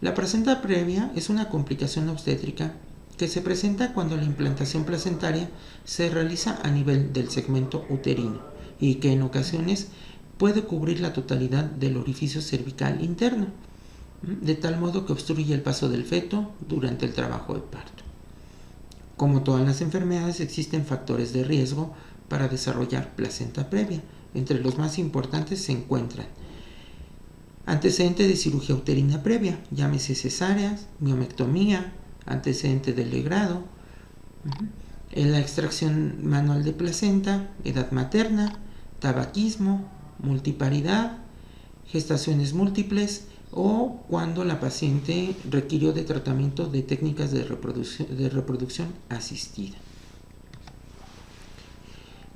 La placenta previa es una complicación obstétrica que se presenta cuando la implantación placentaria se realiza a nivel del segmento uterino y que en ocasiones puede cubrir la totalidad del orificio cervical interno, de tal modo que obstruye el paso del feto durante el trabajo de parto. Como todas las enfermedades, existen factores de riesgo para desarrollar placenta previa. Entre los más importantes se encuentran antecedente de cirugía uterina previa, llámese cesáreas, miomectomía, antecedente del legrado, la extracción manual de placenta, edad materna, tabaquismo, multiparidad, gestaciones múltiples o cuando la paciente requirió de tratamiento de técnicas de reproducción asistida.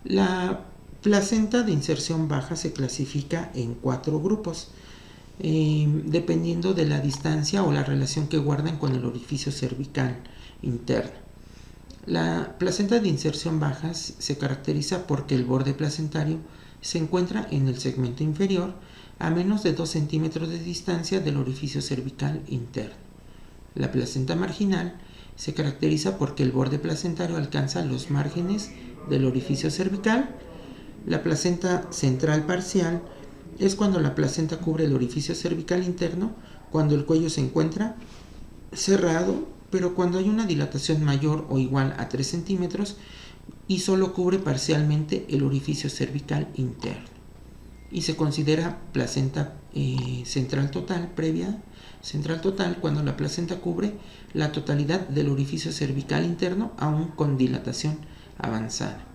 La placenta de inserción baja se clasifica en 4 grupos, dependiendo de la distancia o la relación que guardan con el orificio cervical interno. La placenta de inserción baja se caracteriza porque el borde placentario se encuentra en el segmento inferior a menos de 2 centímetros de distancia del orificio cervical interno. La placenta marginal se caracteriza porque el borde placentario alcanza los márgenes del orificio cervical. La placenta central parcial es cuando la placenta cubre el orificio cervical interno, cuando el cuello se encuentra cerrado, pero cuando hay una dilatación mayor o igual a 3 centímetros y solo cubre parcialmente el orificio cervical interno. Y se considera placenta central total, previa central total, cuando la placenta cubre la totalidad del orificio cervical interno, aún con dilatación avanzada.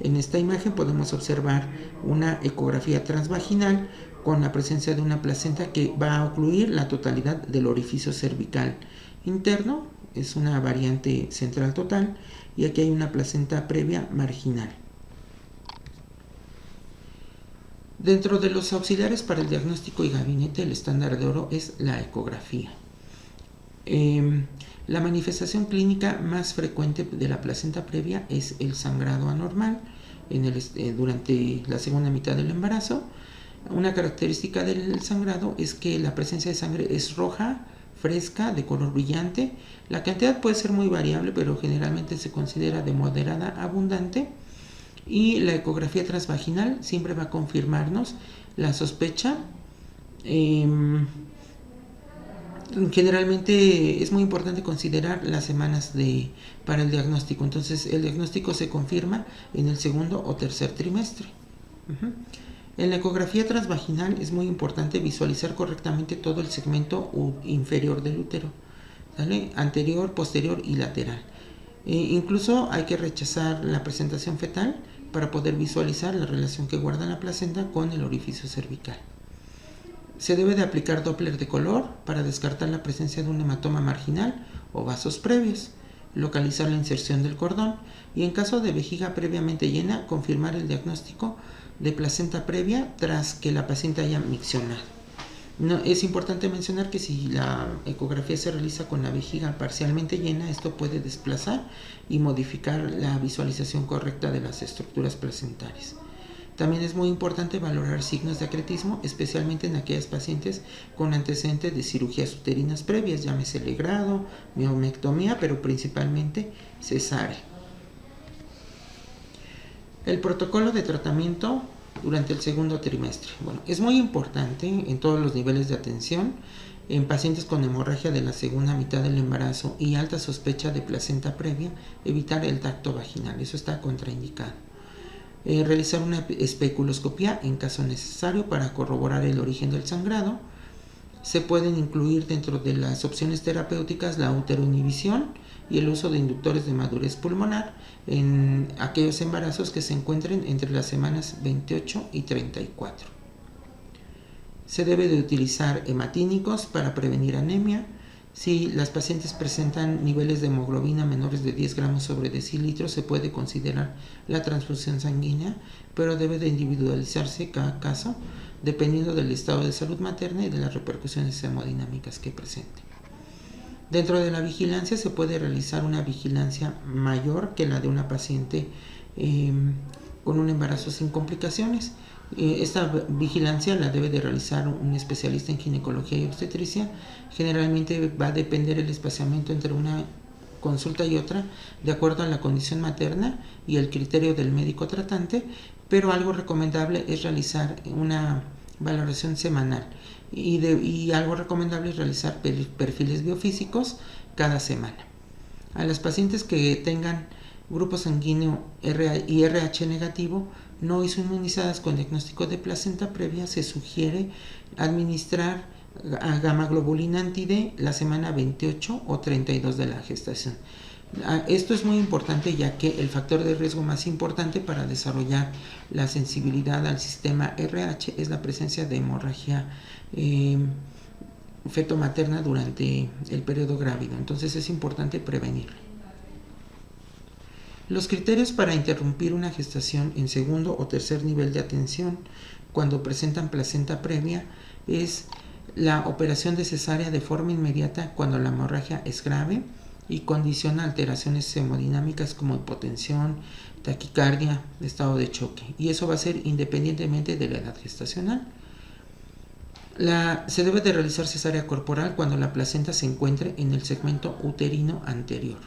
En esta imagen podemos observar una ecografía transvaginal con la presencia de una placenta que va a ocluir la totalidad del orificio cervical interno. Es una variante central total, y aquí hay una placenta previa marginal. Dentro de los auxiliares para el diagnóstico y gabinete, el estándar de oro es la ecografía. La manifestación clínica más frecuente de la placenta previa es el sangrado anormal durante la segunda mitad del embarazo. Una característica del sangrado es que la presencia de sangre es roja, fresca, de color brillante. La cantidad puede ser muy variable, pero generalmente se considera de moderada a abundante. Y la ecografía transvaginal siempre va a confirmarnos la sospecha. Generalmente es muy importante considerar las semanas para el diagnóstico. Entonces el diagnóstico se confirma en el segundo o tercer trimestre. En la ecografía transvaginal es muy importante visualizar correctamente todo el segmento inferior del útero, ¿vale? Anterior, posterior y lateral. Incluso hay que rechazar la presentación fetal para poder visualizar la relación que guarda la placenta con el orificio cervical. Se debe de aplicar Doppler de color para descartar la presencia de un hematoma marginal o vasos previos, localizar la inserción del cordón y, en caso de vejiga previamente llena, confirmar el diagnóstico de placenta previa tras que la paciente haya miccionado. Es importante mencionar que si la ecografía se realiza con la vejiga parcialmente llena, esto puede desplazar y modificar la visualización correcta de las estructuras placentarias. También es muy importante valorar signos de acretismo, especialmente en aquellas pacientes con antecedentes de cirugías uterinas previas, llámese legrado, miomectomía, pero principalmente cesárea. El protocolo de tratamiento durante el segundo trimestre. Bueno, es muy importante en todos los niveles de atención. En pacientes con hemorragia de la segunda mitad del embarazo y alta sospecha de placenta previa, evitar el tacto vaginal, eso está contraindicado. Realizar una especuloscopía en caso necesario para corroborar el origen del sangrado. Se pueden incluir dentro de las opciones terapéuticas la uteroinhibición y el uso de inductores de madurez pulmonar en aquellos embarazos que se encuentren entre las semanas 28 y 34. Se debe de utilizar hematínicos para prevenir anemia. Si las pacientes presentan niveles de hemoglobina menores de 10 gramos sobre decilitro, se puede considerar la transfusión sanguínea, pero debe de individualizarse cada caso dependiendo del estado de salud materna y de las repercusiones hemodinámicas que presente. Dentro de la vigilancia se puede realizar una vigilancia mayor que la de una paciente con un embarazo sin complicaciones. Esta vigilancia la debe de realizar un especialista en ginecología y obstetricia. Generalmente va a depender el espaciamiento entre una consulta y otra de acuerdo a la condición materna y el criterio del médico tratante, pero algo recomendable es realizar una valoración semanal y algo recomendable es realizar perfiles biofísicos cada semana. A las pacientes que tengan grupo sanguíneo y RH negativo no inmunizadas con diagnóstico de placenta previa, se sugiere administrar gamma globulina anti-D la semana 28 o 32 de la gestación. Esto es muy importante, ya que el factor de riesgo más importante para desarrollar la sensibilidad al sistema RH es la presencia de hemorragia feto-materna durante el periodo grávido. Entonces es importante prevenirlo. Los criterios para interrumpir una gestación en segundo o tercer nivel de atención cuando presentan placenta previa es la operación de cesárea de forma inmediata cuando la hemorragia es grave y condiciona alteraciones hemodinámicas como hipotensión, taquicardia, estado de choque. Y eso va a ser independientemente de la edad gestacional. Se debe de realizar cesárea corporal cuando la placenta se encuentre en el segmento uterino anterior.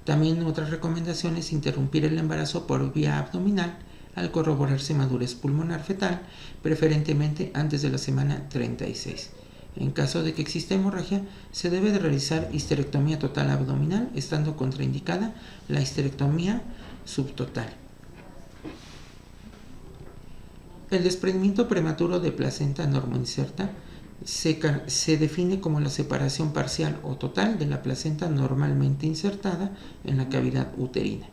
También otra recomendación es interrumpir el embarazo por vía abdominal al corroborarse madurez pulmonar fetal, preferentemente antes de la semana 36. En caso de que exista hemorragia, se debe de realizar histerectomía total abdominal, estando contraindicada la histerectomía subtotal. El desprendimiento prematuro de placenta normoinserta se define como la separación parcial o total de la placenta normalmente insertada en la cavidad uterina,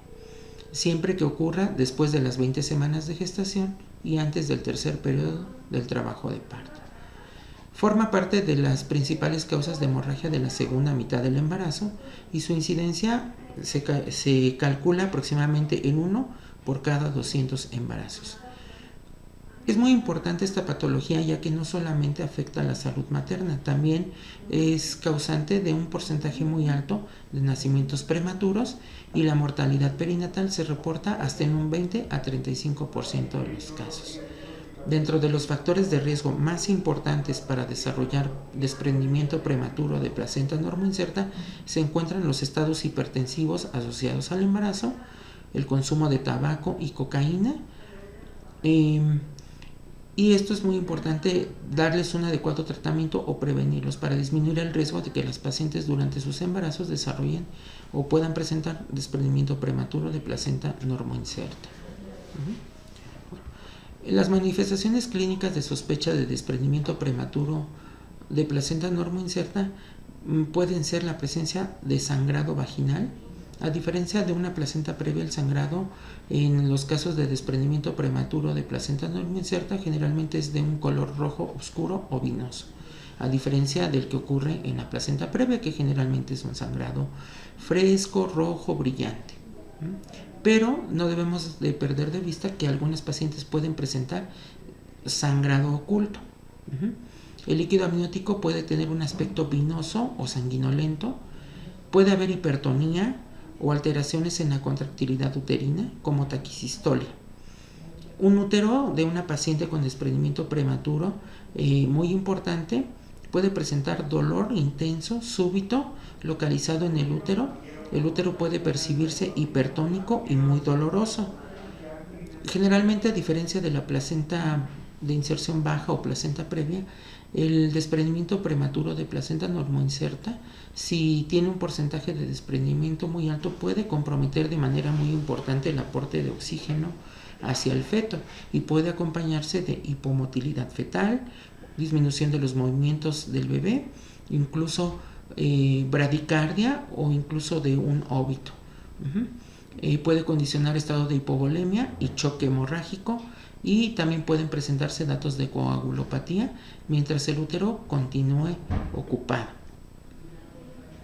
siempre que ocurra después de las 20 semanas de gestación y antes del tercer periodo del trabajo de parto. Forma parte de las principales causas de hemorragia de la segunda mitad del embarazo y su incidencia se calcula aproximadamente en 1 por cada 200 embarazos. Es muy importante esta patología ya que no solamente afecta a la salud materna, también es causante de un porcentaje muy alto de nacimientos prematuros y la mortalidad perinatal se reporta hasta en un 20 a 35% de los casos. Dentro de los factores de riesgo más importantes para desarrollar desprendimiento prematuro de placenta normoinserta se encuentran los estados hipertensivos asociados al embarazo, el consumo de tabaco y cocaína, y esto es muy importante darles un adecuado tratamiento o prevenirlos para disminuir el riesgo de que las pacientes durante sus embarazos desarrollen o puedan presentar desprendimiento prematuro de placenta normoinserta. Las manifestaciones clínicas de sospecha de desprendimiento prematuro de placenta normoinserta pueden ser la presencia de sangrado vaginal. A diferencia de una placenta previa, el sangrado en los casos de desprendimiento prematuro de placenta normoinserta generalmente es de un color rojo oscuro o vinoso, a diferencia del que ocurre en la placenta previa, que generalmente es un sangrado fresco, rojo, brillante. Pero no debemos de perder de vista que algunas pacientes pueden presentar sangrado oculto. El líquido amniótico puede tener un aspecto vinoso o sanguinolento, puede haber hipertonía o alteraciones en la contractilidad uterina como taquicistolia. Un útero de una paciente con desprendimiento prematuro muy importante puede presentar dolor intenso, súbito, localizado en el útero. El útero puede percibirse hipertónico y muy doloroso. Generalmente, a diferencia de la placenta de inserción baja o placenta previa, el desprendimiento prematuro de placenta normoinserta, si tiene un porcentaje de desprendimiento muy alto, puede comprometer de manera muy importante el aporte de oxígeno hacia el feto y puede acompañarse de hipomotilidad fetal, disminución de los movimientos del bebé, incluso bradicardia o incluso de un óbito. Puede condicionar estado de hipovolemia y choque hemorrágico, y también pueden presentarse datos de coagulopatía mientras el útero continúe ocupado.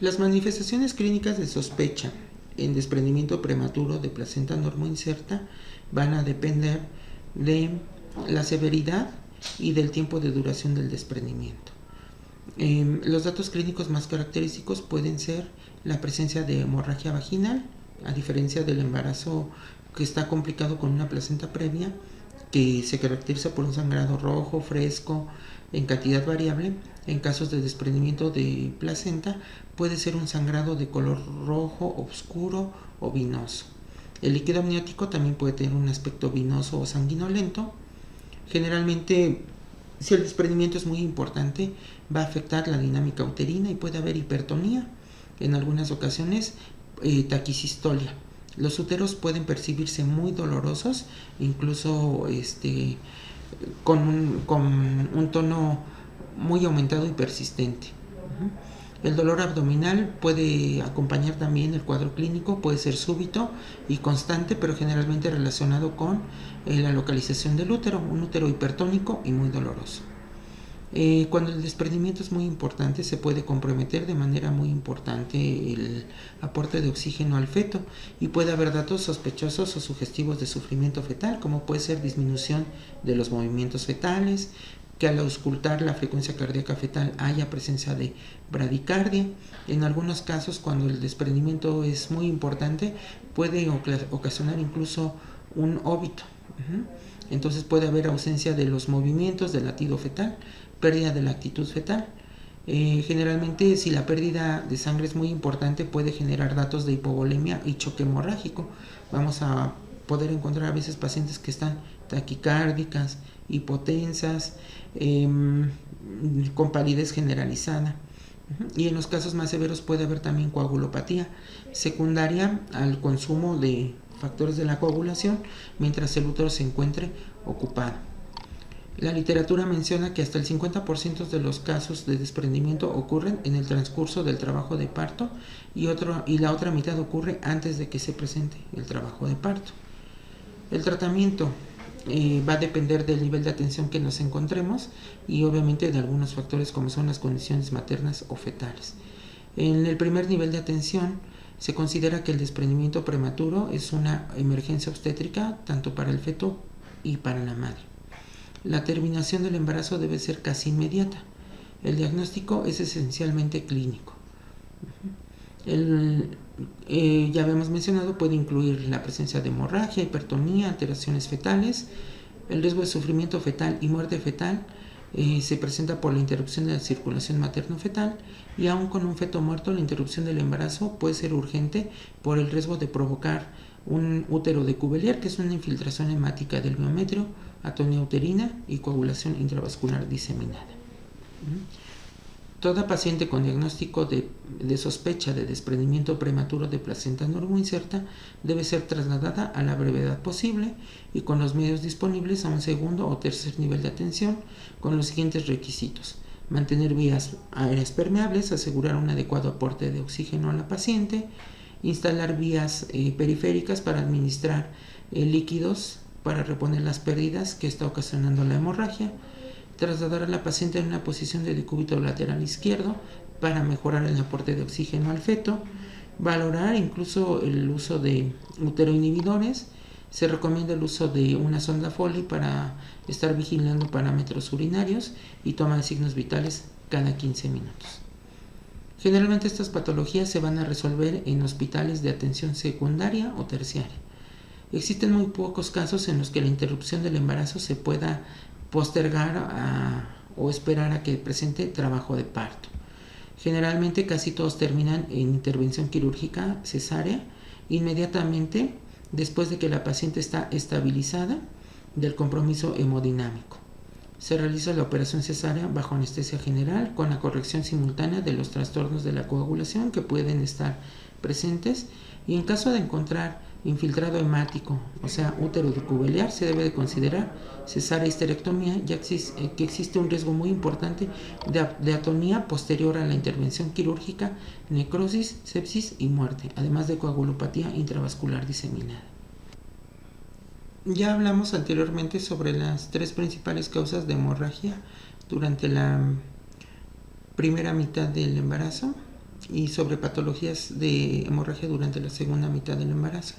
Las manifestaciones clínicas de sospecha en desprendimiento prematuro de placenta normoinserta van a depender de la severidad y del tiempo de duración del desprendimiento. Los datos clínicos más característicos pueden ser la presencia de hemorragia vaginal, a diferencia del embarazo que está complicado con una placenta previa, que se caracteriza por un sangrado rojo, fresco, en cantidad variable. En casos de desprendimiento de placenta puede ser un sangrado de color rojo, oscuro o vinoso. El líquido amniótico también puede tener un aspecto vinoso o sanguinolento. Generalmente, si el desprendimiento es muy importante, va a afectar la dinámica uterina y puede haber hipertonía. En algunas ocasiones, taquicistolia. Los úteros pueden percibirse muy dolorosos, incluso con un tono muy aumentado y persistente. El dolor abdominal puede acompañar también el cuadro clínico, puede ser súbito y constante, pero generalmente relacionado con la localización del útero, un útero hipertónico y muy doloroso. Cuando el desprendimiento es muy importante, se puede comprometer de manera muy importante el aporte de oxígeno al feto y puede haber datos sospechosos o sugestivos de sufrimiento fetal, como puede ser disminución de los movimientos fetales, que al auscultar la frecuencia cardíaca fetal haya presencia de bradicardia. En algunos casos, cuando el desprendimiento es muy importante, puede ocasionar incluso un óbito. Entonces puede haber ausencia de los movimientos del latido fetal, pérdida de la actitud fetal. Generalmente, si la pérdida de sangre es muy importante, puede generar datos de hipovolemia y choque hemorrágico. Vamos a poder encontrar a veces pacientes que están taquicárdicas, hipotensas, con palidez generalizada. Y en los casos más severos puede haber también coagulopatía secundaria al consumo de factores de la coagulación mientras el útero se encuentre ocupado. La literatura menciona que hasta el 50% de los casos de desprendimiento ocurren en el transcurso del trabajo de parto y la otra mitad ocurre antes de que se presente el trabajo de parto. El tratamiento va a depender del nivel de atención que nos encontremos y obviamente de algunos factores como son las condiciones maternas o fetales. En el primer nivel de atención se considera que el desprendimiento prematuro es una emergencia obstétrica tanto para el feto y para la madre. La terminación del embarazo debe ser casi inmediata. El diagnóstico es esencialmente clínico. Ya habíamos mencionado, puede incluir la presencia de hemorragia, hipertonía, alteraciones fetales. El riesgo de sufrimiento fetal y muerte fetal se presenta por la interrupción de la circulación materno-fetal y aún con un feto muerto, la interrupción del embarazo puede ser urgente por el riesgo de provocar un útero de Cuvelier, que es una infiltración hemática del miometrio, atonía uterina y coagulación intravascular diseminada. Toda paciente con diagnóstico de sospecha de desprendimiento prematuro de placenta normoinserta debe ser trasladada a la brevedad posible y con los medios disponibles a un segundo o tercer nivel de atención con los siguientes requisitos: mantener vías aéreas permeables, asegurar un adecuado aporte de oxígeno a la paciente, instalar vías periféricas para administrar líquidos para reponer las pérdidas que está ocasionando la hemorragia, trasladar a la paciente en una posición de decúbito lateral izquierdo para mejorar el aporte de oxígeno al feto, valorar incluso el uso de uteroinhibidores. Se recomienda el uso de una sonda Foley para estar vigilando parámetros urinarios y toma de signos vitales cada 15 minutos. Generalmente estas patologías se van a resolver en hospitales de atención secundaria o terciaria. Existen muy pocos casos en los que la interrupción del embarazo se pueda postergar o esperar a que presente trabajo de parto. Generalmente casi todos terminan en intervención quirúrgica cesárea inmediatamente después de que la paciente está estabilizada del compromiso hemodinámico. Se realiza la operación cesárea bajo anestesia general con la corrección simultánea de los trastornos de la coagulación que pueden estar presentes y en caso de encontrar infiltrado hemático, o sea, útero decubelear, se debe de considerar cesárea histerectomía, ya que existe un riesgo muy importante de atonía posterior a la intervención quirúrgica, necrosis, sepsis y muerte, además de coagulopatía intravascular diseminada. Ya hablamos anteriormente sobre las tres principales causas de hemorragia durante la primera mitad del embarazo y sobre patologías de hemorragia durante la segunda mitad del embarazo.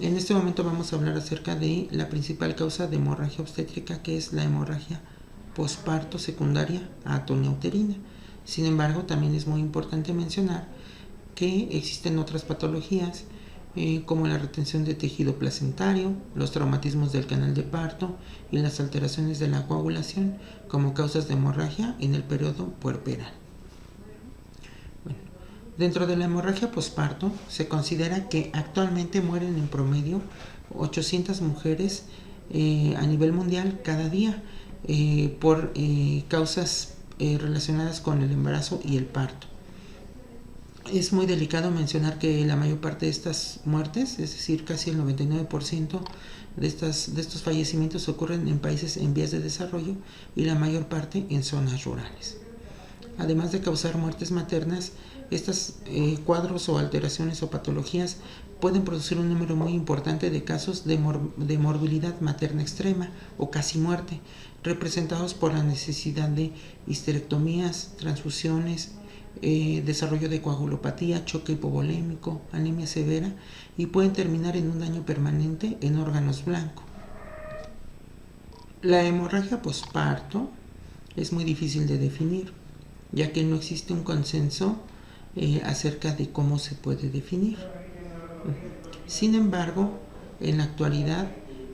En este momento vamos a hablar acerca de la principal causa de hemorragia obstétrica, que es la hemorragia posparto secundaria a atonía uterina. Sin embargo, también es muy importante mencionar que existen otras patologías como la retención de tejido placentario, los traumatismos del canal de parto y las alteraciones de la coagulación como causas de hemorragia en el periodo puerperal. Dentro de la hemorragia posparto se considera que actualmente mueren en promedio 800 mujeres a nivel mundial cada día por causas relacionadas con el embarazo y el parto. Es muy delicado mencionar que la mayor parte de estas muertes, es decir, casi el 99% de estos fallecimientos ocurren en países en vías de desarrollo y la mayor parte en zonas rurales. Además de causar muertes maternas, estos cuadros o alteraciones o patologías pueden producir un número muy importante de casos de morbilidad materna extrema o casi muerte, representados por la necesidad de histerectomías, transfusiones, desarrollo de coagulopatía, choque hipovolémico, anemia severa, y pueden terminar en un daño permanente en órganos blancos. La hemorragia posparto es muy difícil de definir, ya que no existe un consenso acerca de cómo se puede definir. Sin embargo, en la actualidad,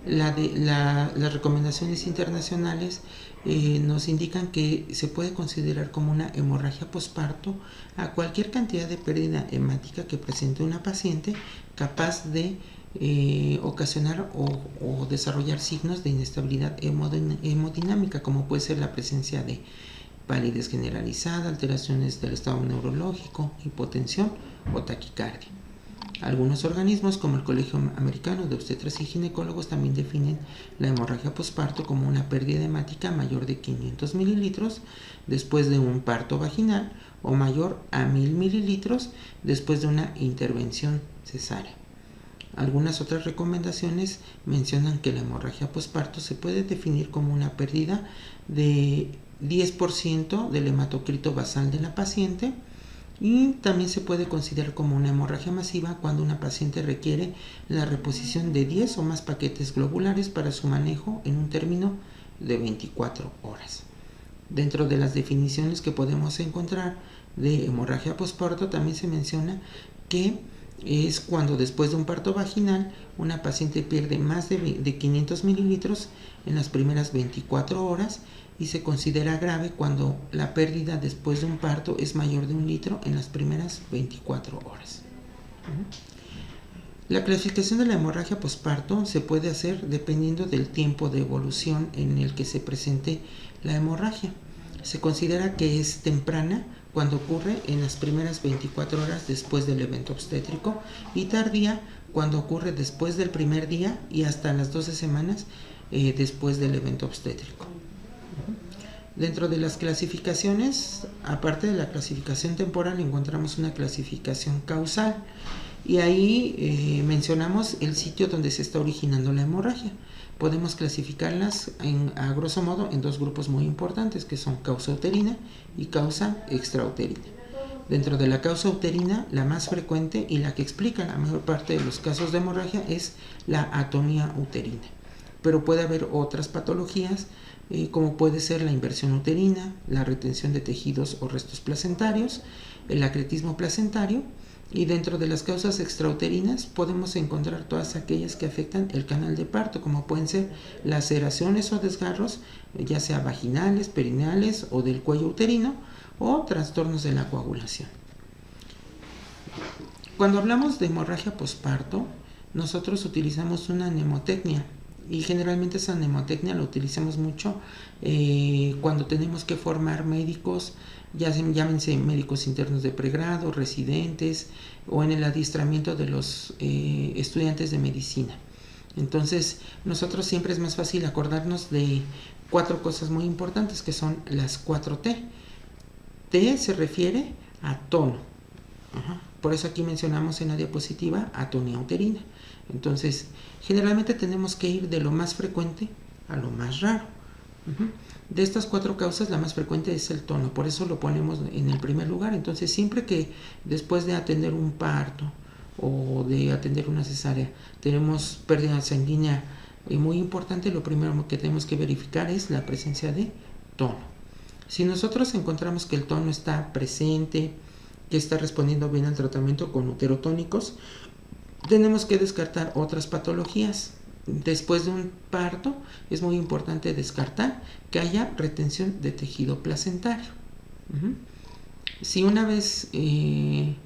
las recomendaciones internacionales nos indican que se puede considerar como una hemorragia posparto a cualquier cantidad de pérdida hemática que presente una paciente capaz de ocasionar o desarrollar signos de inestabilidad hemodinámica, como puede ser la presencia de palidez generalizada, alteraciones del estado neurológico, hipotensión o taquicardia. Algunos organismos, como el Colegio Americano de Obstetras y Ginecólogos, también definen la hemorragia posparto como una pérdida hemática mayor de 500 mililitros después de un parto vaginal o mayor a 1000 mililitros después de una intervención cesárea. Algunas otras recomendaciones mencionan que la hemorragia posparto se puede definir como una pérdida de 10% del hematocrito basal de la paciente, y también se puede considerar como una hemorragia masiva cuando una paciente requiere la reposición de 10 o más paquetes globulares para su manejo en un término de 24 horas. Dentro de las definiciones que podemos encontrar de hemorragia posparto también se menciona que es cuando después de un parto vaginal una paciente pierde más de 500 mililitros en las primeras 24 horas, y se considera grave cuando la pérdida después de un parto es mayor de 1 litro en las primeras 24 horas. La clasificación de la hemorragia posparto se puede hacer dependiendo del tiempo de evolución en el que se presente la hemorragia. Se considera que es temprana cuando ocurre en las primeras 24 horas después del evento obstétrico, y tardía cuando ocurre después del primer día y hasta las 12 semanas después del evento obstétrico. Dentro de las clasificaciones, aparte de la clasificación temporal, encontramos una clasificación causal, y ahí mencionamos el sitio donde se está originando la hemorragia. Podemos clasificarlas a grosso modo en dos grupos muy importantes, que son causa uterina y causa extrauterina. Dentro de la causa uterina, la más frecuente y la que explica la mayor parte de los casos de hemorragia es la atonía uterina, pero puede haber otras patologías como puede ser la inversión uterina, la retención de tejidos o restos placentarios, el acretismo placentario, y dentro de las causas extrauterinas podemos encontrar todas aquellas que afectan el canal de parto, como pueden ser laceraciones o desgarros, ya sea vaginales, perineales o del cuello uterino, o trastornos de la coagulación. Cuando hablamos de hemorragia posparto, nosotros utilizamos una mnemotecnia, y generalmente esa mnemotecnia la utilizamos mucho cuando tenemos que formar médicos, llámense médicos internos de pregrado, residentes, o en el adiestramiento de los estudiantes de medicina. Entonces, nosotros siempre es más fácil acordarnos de 4 cosas muy importantes, que son las 4 T. T se refiere a tono. Por eso aquí mencionamos en la diapositiva atonía uterina. Entonces, generalmente tenemos que ir de lo más frecuente a lo más raro. De estas 4 causas, la más frecuente es el tono, por eso lo ponemos en el primer lugar. Entonces, siempre que después de atender un parto o de atender una cesárea tenemos pérdida sanguínea muy importante, lo primero que tenemos que verificar es la presencia de tono. Si nosotros encontramos que el tono está presente, que está respondiendo bien al tratamiento con uterotónicos, tenemos que descartar otras patologías. Después de un parto es muy importante descartar que haya retención de tejido placentario. Si una vez que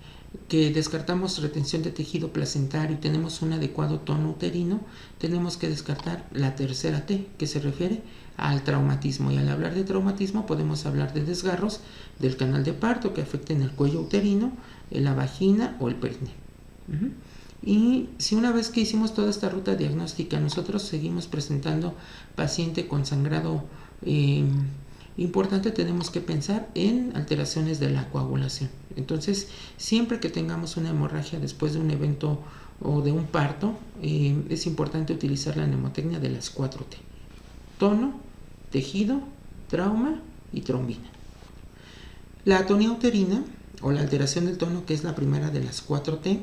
descartamos retención de tejido placentario y tenemos un adecuado tono uterino, tenemos que descartar la tercera T, que se refiere al traumatismo. Y al hablar de traumatismo podemos hablar de desgarros del canal de parto que afecten el cuello uterino, la vagina o el perineo. Y si una vez que hicimos toda esta ruta diagnóstica nosotros seguimos presentando paciente con sangrado Importante, tenemos que pensar en alteraciones de la coagulación. Entonces, siempre que tengamos una hemorragia después de un evento o de un parto, es importante utilizar la mnemotecnia de las 4T: tono, tejido, trauma y trombina. La atonía uterina, o la alteración del tono, que es la primera de las 4T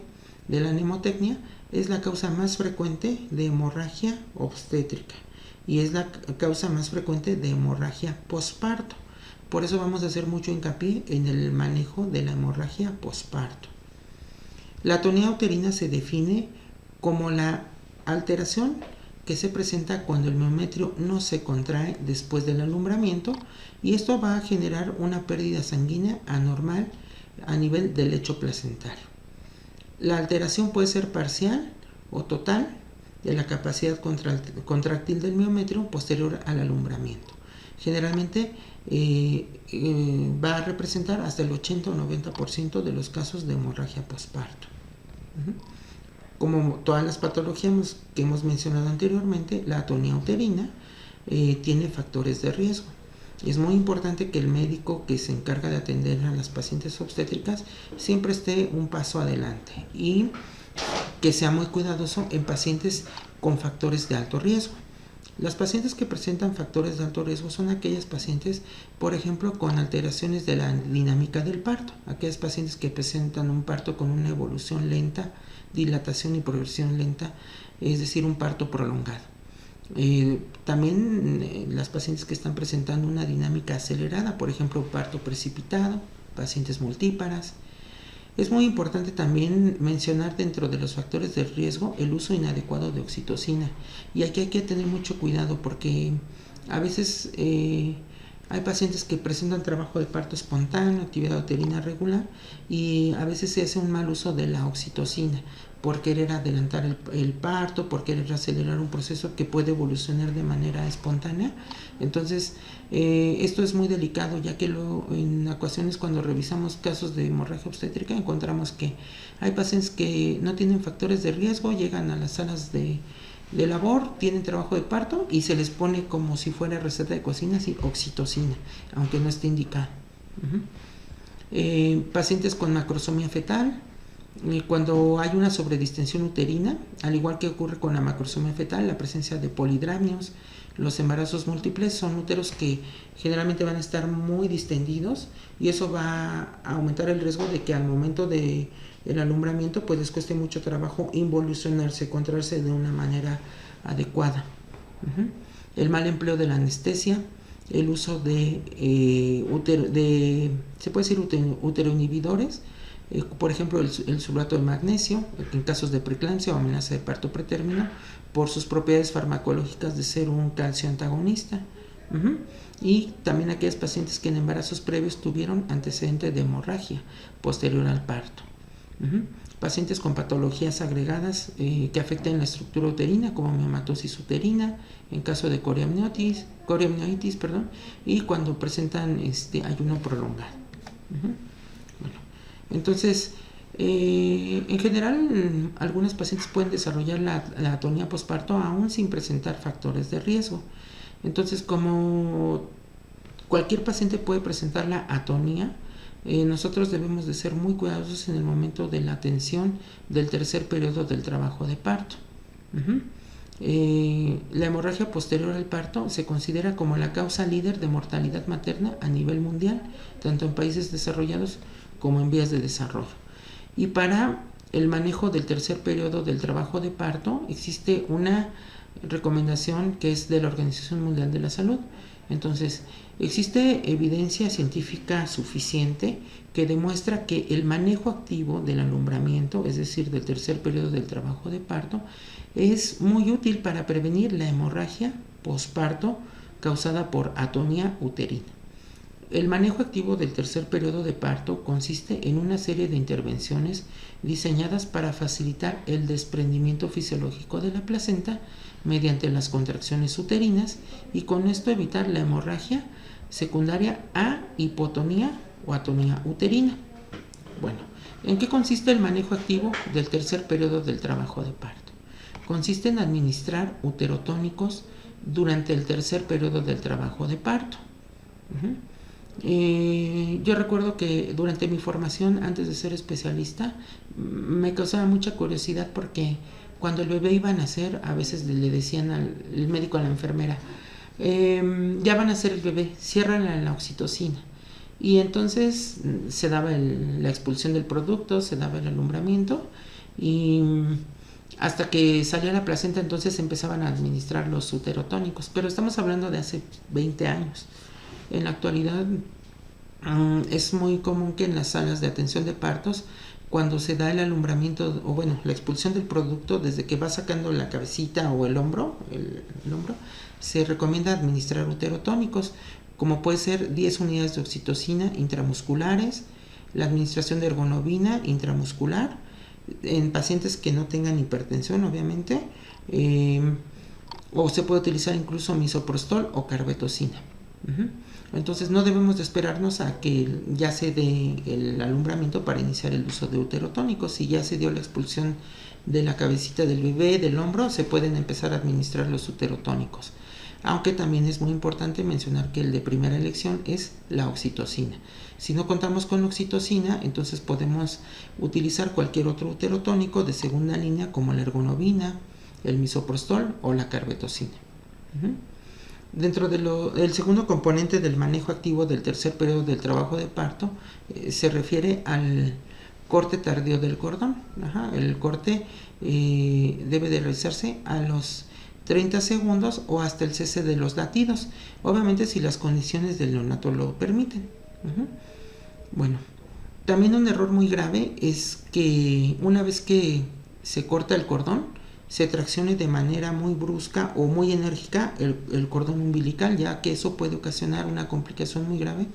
de la mnemotecnia, es la causa más frecuente de hemorragia obstétrica y es la causa más frecuente de hemorragia posparto. Por eso vamos a hacer mucho hincapié en el manejo de la hemorragia posparto. La atonía uterina se define como la alteración que se presenta cuando el miometrio no se contrae después del alumbramiento, y esto va a generar una pérdida sanguínea anormal a nivel del lecho placentario. La alteración puede ser parcial o total de la capacidad contráctil del miometrio posterior al alumbramiento. Generalmente va a representar hasta el 80 o 90% de los casos de hemorragia posparto. Como todas las patologías que hemos mencionado anteriormente, la atonía uterina tiene factores de riesgo. Es muy importante que el médico que se encarga de atender a las pacientes obstétricas siempre esté un paso adelante y que sea muy cuidadoso en pacientes con factores de alto riesgo. Las pacientes que presentan factores de alto riesgo son aquellas pacientes, por ejemplo, con alteraciones de la dinámica del parto, aquellas pacientes que presentan un parto con una evolución lenta, dilatación y progresión lenta, es decir, un parto prolongado. También las pacientes que están presentando una dinámica acelerada, por ejemplo, parto precipitado, pacientes multíparas. Es muy importante también mencionar dentro de los factores de riesgo el uso inadecuado de oxitocina, y aquí hay que tener mucho cuidado porque a veces hay pacientes que presentan trabajo de parto espontáneo, actividad uterina regular, y a veces se hace un mal uso de la oxitocina por querer adelantar el parto, por querer acelerar un proceso que puede evolucionar de manera espontánea. Entonces, esto es muy delicado, ya que en ocasiones cuando revisamos casos de hemorragia obstétrica encontramos que hay pacientes que no tienen factores de riesgo, llegan a las salas de labor, tienen trabajo de parto y se les pone como si fuera receta de cocina, así, oxitocina, aunque no esté indicada. Pacientes con macrosomía fetal, cuando hay una sobredistensión uterina, al igual que ocurre con la macrosomía fetal, la presencia de polidramios, los embarazos múltiples, son úteros que generalmente van a estar muy distendidos, y eso va a aumentar el riesgo de que al momento del alumbramiento pues les cueste mucho trabajo involucionarse, contraerse de una manera adecuada. El mal empleo de la anestesia, el uso de se puede decir uteroinhibidores, por ejemplo el sulfato de magnesio en casos de preeclampsia o amenaza de parto pretérmino, por sus propiedades farmacológicas de ser un calcio antagonista. Y también aquellas pacientes que en embarazos previos tuvieron antecedente de hemorragia posterior al parto. Pacientes con patologías agregadas que afecten la estructura uterina, como miomatosis uterina, en caso de coriamnionitis, y cuando presentan ayuno prolongado. Bueno, entonces, en general, algunas pacientes pueden desarrollar la atonía posparto aún sin presentar factores de riesgo. Entonces, como cualquier paciente puede presentar la atonía, nosotros debemos de ser muy cuidadosos en el momento de la atención del tercer periodo del trabajo de parto. La hemorragia posterior al parto se considera como la causa líder de mortalidad materna a nivel mundial, tanto en países desarrollados como en vías de desarrollo. Y para el manejo del tercer periodo del trabajo de parto existe una recomendación que es de la Organización Mundial de la Salud. Entonces, existe evidencia científica suficiente que demuestra que el manejo activo del alumbramiento, es decir, del tercer periodo del trabajo de parto, es muy útil para prevenir la hemorragia posparto causada por atonía uterina. El manejo activo del tercer periodo de parto consiste en una serie de intervenciones diseñadas para facilitar el desprendimiento fisiológico de la placenta mediante las contracciones uterinas, y con esto evitar la hemorragia secundaria a hipotonía o atonía uterina. Bueno, ¿en qué consiste el manejo activo del tercer periodo del trabajo de parto? Consiste en administrar uterotónicos durante el tercer periodo del trabajo de parto. Ujú. Yo recuerdo que durante mi formación, antes de ser especialista, me causaba mucha curiosidad porque cuando el bebé iba a nacer, a veces le decían al médico, a la enfermera, ya van a nacer el bebé, cierran la oxitocina. Y entonces se daba la expulsión del producto, se daba el alumbramiento y hasta que salía la placenta entonces empezaban a administrar los uterotónicos. Pero estamos hablando de hace 20 años. En la actualidad es muy común que en las salas de atención de partos, cuando se da el alumbramiento, o bueno, la expulsión del producto, desde que va sacando la cabecita o el hombro, se recomienda administrar uterotónicos, como puede ser 10 unidades de oxitocina intramusculares, la administración de ergonovina intramuscular, en pacientes que no tengan hipertensión, obviamente, o se puede utilizar incluso misoprostol o carbetocina. Entonces no debemos de esperarnos a que ya se dé el alumbramiento para iniciar el uso de uterotónicos. Si ya se dio la expulsión de la cabecita del bebé, del hombro, se pueden empezar a administrar los uterotónicos. Aunque también es muy importante mencionar que el de primera elección es la oxitocina. Si no contamos con oxitocina, entonces podemos utilizar cualquier otro uterotónico de segunda línea como la ergonovina, el misoprostol o la carbetocina. Dentro del segundo componente del manejo activo del tercer periodo del trabajo de parto, se refiere al corte tardío del cordón. El corte debe de realizarse a los 30 segundos o hasta el cese de los latidos, obviamente si las condiciones del neonato lo permiten. Bueno, también un error muy grave es que una vez que se corta el cordón, se traccione de manera muy brusca o muy enérgica el cordón umbilical, ya que eso puede ocasionar una complicación muy grave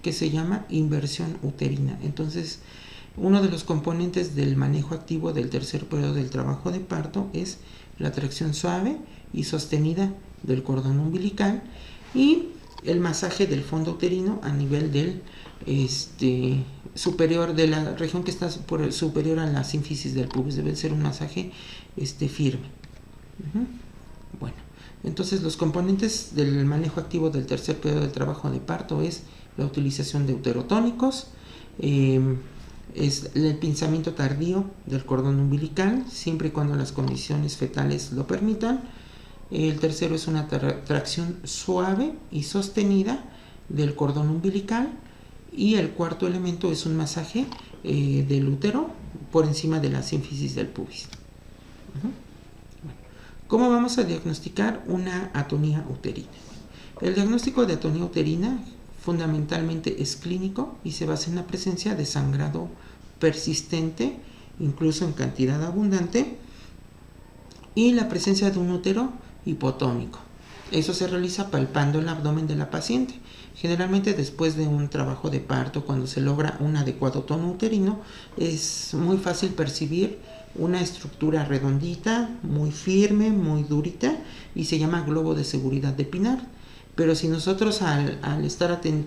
que se llama inversión uterina. Entonces, uno de los componentes del manejo activo del tercer periodo del trabajo de parto es la tracción suave y sostenida del cordón umbilical y el masaje del fondo uterino a nivel del superior, de la región que está superior a la sínfisis del pubis. Debe ser un masaje firme. Bueno, entonces los componentes del manejo activo del tercer periodo del trabajo de parto es la utilización de uterotónicos, es el pinzamiento tardío del cordón umbilical, siempre y cuando las condiciones fetales lo permitan. El tercero es una tracción suave y sostenida del cordón umbilical. Y el cuarto elemento es un masaje del útero por encima de la sínfisis del pubis. ¿Cómo vamos a diagnosticar una atonía uterina? El diagnóstico de atonía uterina fundamentalmente es clínico y se basa en la presencia de sangrado persistente, incluso en cantidad abundante, y la presencia de un útero hipotónico. Eso se realiza palpando el abdomen de la paciente. Generalmente después de un trabajo de parto, cuando se logra un adecuado tono uterino, es muy fácil percibir una estructura redondita, muy firme, muy durita, y se llama globo de seguridad de Pinard. Pero si nosotros al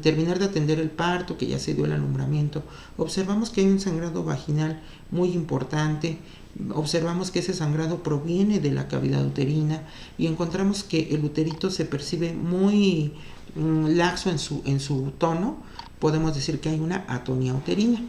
terminar de atender el parto, que ya se dio el alumbramiento, observamos que hay un sangrado vaginal muy importante, observamos que ese sangrado proviene de la cavidad uterina y encontramos que el uterito se percibe muy laxo en su tono, podemos decir que hay una atonía uterina.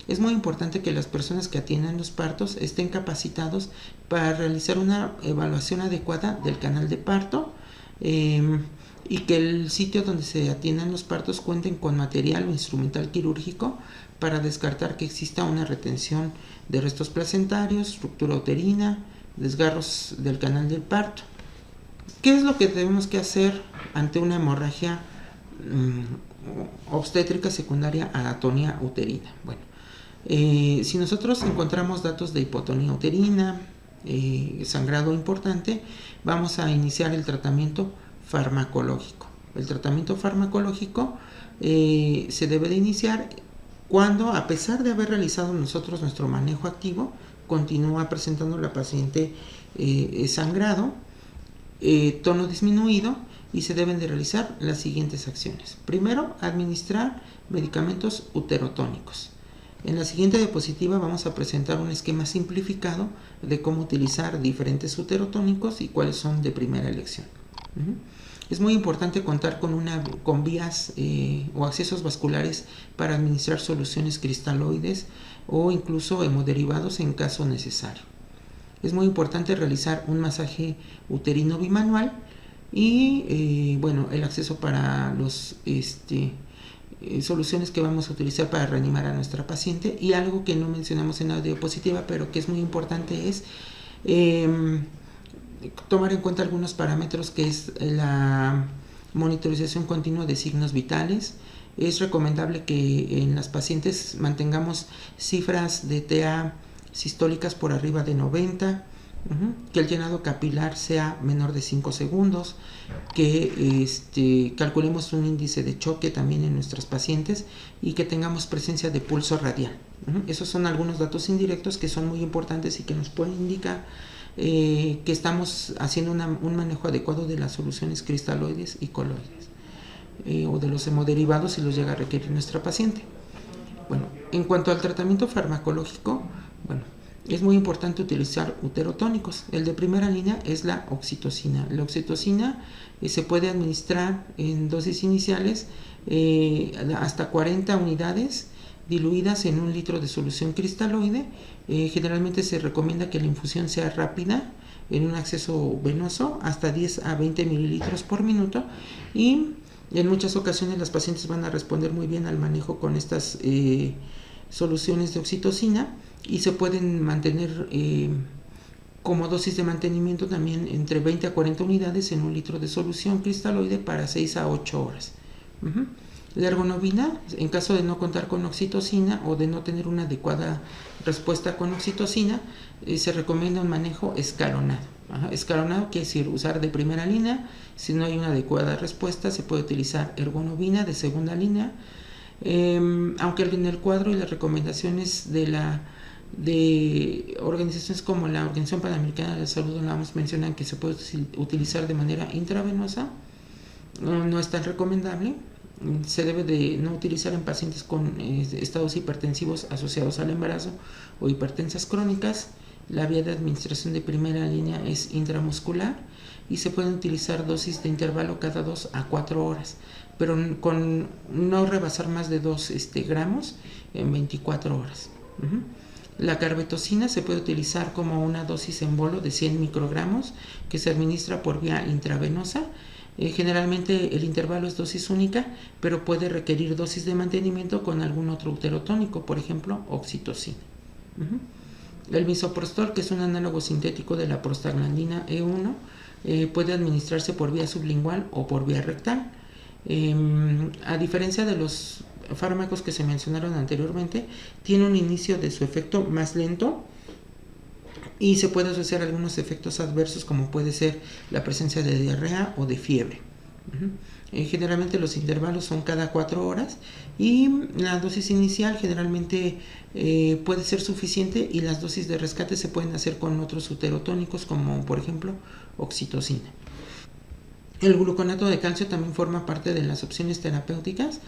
Es muy importante que las personas que atiendan los partos estén capacitados para realizar una evaluación adecuada del canal de parto, y que el sitio donde se atiendan los partos cuenten con material o instrumental quirúrgico para descartar que exista una retención de restos placentarios, ruptura uterina, desgarros del canal del parto. ¿Qué es lo que tenemos que hacer ante una hemorragia obstétrica secundaria a atonía uterina? Bueno, si nosotros encontramos datos de hipotonía uterina, sangrado importante, vamos a iniciar el tratamiento farmacológico. El tratamiento farmacológico se debe de iniciar cuando, a pesar de haber realizado nosotros nuestro manejo activo, continúa presentando la paciente sangrado, tono disminuido, y se deben de realizar las siguientes acciones. Primero, administrar medicamentos uterotónicos. En la siguiente diapositiva vamos a presentar un esquema simplificado de cómo utilizar diferentes uterotónicos y cuáles son de primera elección. Es muy importante contar con vías o accesos vasculares para administrar soluciones cristaloides o incluso hemoderivados en caso necesario. Es muy importante realizar un masaje uterino bimanual y bueno, el acceso para los soluciones que vamos a utilizar para reanimar a nuestra paciente. Y algo que no mencionamos en la diapositiva, pero que es muy importante, es tomar en cuenta algunos parámetros, que es la monitorización continua de signos vitales. Es recomendable que en las pacientes mantengamos cifras de TA sistólicas por arriba de 90, que el llenado capilar sea menor de 5 segundos, que calculemos un índice de choque también en nuestras pacientes y que tengamos presencia de pulso radial. Esos son algunos datos indirectos que son muy importantes y que nos pueden indicar que estamos haciendo un manejo adecuado de las soluciones cristaloides y coloides o de los hemoderivados si los llega a requerir nuestra paciente. Bueno, en cuanto al tratamiento farmacológico, bueno, es muy importante utilizar uterotónicos. El de primera línea es la oxitocina. La oxitocina se puede administrar en dosis iniciales hasta 40 unidades diluidas en 1 litro de solución cristaloide. Generalmente se recomienda que la infusión sea rápida en un acceso venoso, hasta 10 a 20 mililitros por minuto, y en muchas ocasiones las pacientes van a responder muy bien al manejo con estas soluciones de oxitocina, y se pueden mantener como dosis de mantenimiento también entre 20 a 40 unidades en 1 litro de solución cristaloide para 6 a 8 horas. La ergonovina, en caso de no contar con oxitocina o de no tener una adecuada respuesta con oxitocina, se recomienda un manejo escalonado. Escalonado quiere decir usar de primera línea. Si no hay una adecuada respuesta, se puede utilizar ergonovina de segunda línea, aunque en el cuadro y las recomendaciones de organizaciones como la Organización Panamericana de la Salud mencionan que se puede utilizar de manera intravenosa. No es tan recomendable. Se debe de no utilizar en pacientes con estados hipertensivos asociados al embarazo o hipertensas crónicas. La vía de administración de primera línea es intramuscular y se pueden utilizar dosis de intervalo cada 2 a 4 horas, pero con no rebasar más de 2 gramos en 24 horas. La carbetocina se puede utilizar como una dosis en bolo de 100 microgramos que se administra por vía intravenosa. Generalmente el intervalo es dosis única, pero puede requerir dosis de mantenimiento con algún otro uterotónico, por ejemplo, oxitocina. El misoprostol, que es un análogo sintético de la prostaglandina E1, puede administrarse por vía sublingual o por vía rectal. A diferencia de los fármacos que se mencionaron anteriormente, tiene un inicio de su efecto más lento y se puede asociar algunos efectos adversos, como puede ser la presencia de diarrea o de fiebre. Generalmente los intervalos son cada 4 horas y la dosis inicial generalmente puede ser suficiente, y las dosis de rescate se pueden hacer con otros uterotónicos, como por ejemplo oxitocina. El gluconato de calcio también forma parte de las opciones terapéuticas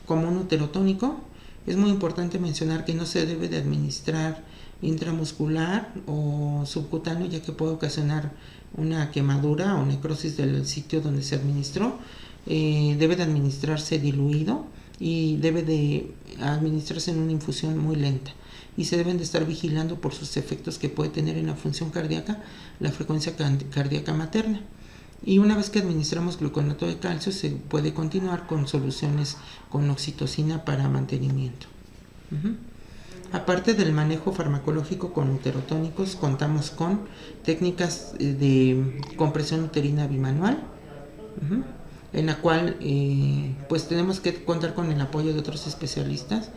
como un uterotónico. Es muy importante mencionar que no se debe de administrar intramuscular o subcutáneo, ya que puede ocasionar una quemadura o necrosis del sitio donde se administró. Debe de administrarse diluido y debe de administrarse en una infusión muy lenta, y se deben de estar vigilando por sus efectos que puede tener en la función cardíaca, la frecuencia cardíaca materna. Y una vez que administramos gluconato de calcio, se puede continuar con soluciones con oxitocina para mantenimiento. Aparte del manejo farmacológico con uterotónicos, contamos con técnicas de compresión uterina bimanual, en la cual pues tenemos que contar con el apoyo de otros especialistas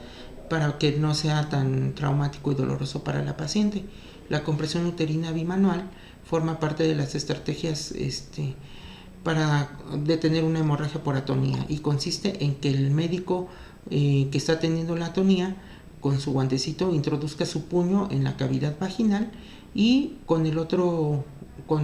para que no sea tan traumático y doloroso para la paciente. La compresión uterina bimanual forma parte de las estrategias para detener una hemorragia por atonía, y consiste en que el médico que está teniendo la atonía, con su guantecito introduzca su puño en la cavidad vaginal y con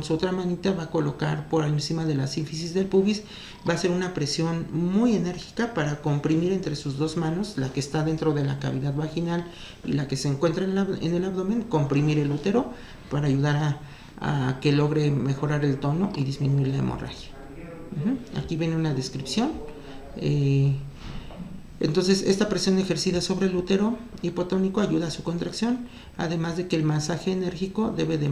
su otra manita va a colocar por encima de la sínfisis del pubis. Va a hacer una presión muy enérgica para comprimir entre sus dos manos, la que está dentro de la cavidad vaginal y la que se encuentra en el abdomen, comprimir el útero para ayudar a que logre mejorar el tono y disminuir la hemorragia. Aquí viene una descripción. Entonces, esta presión ejercida sobre el útero hipotónico ayuda a su contracción, además de que el masaje enérgico debe de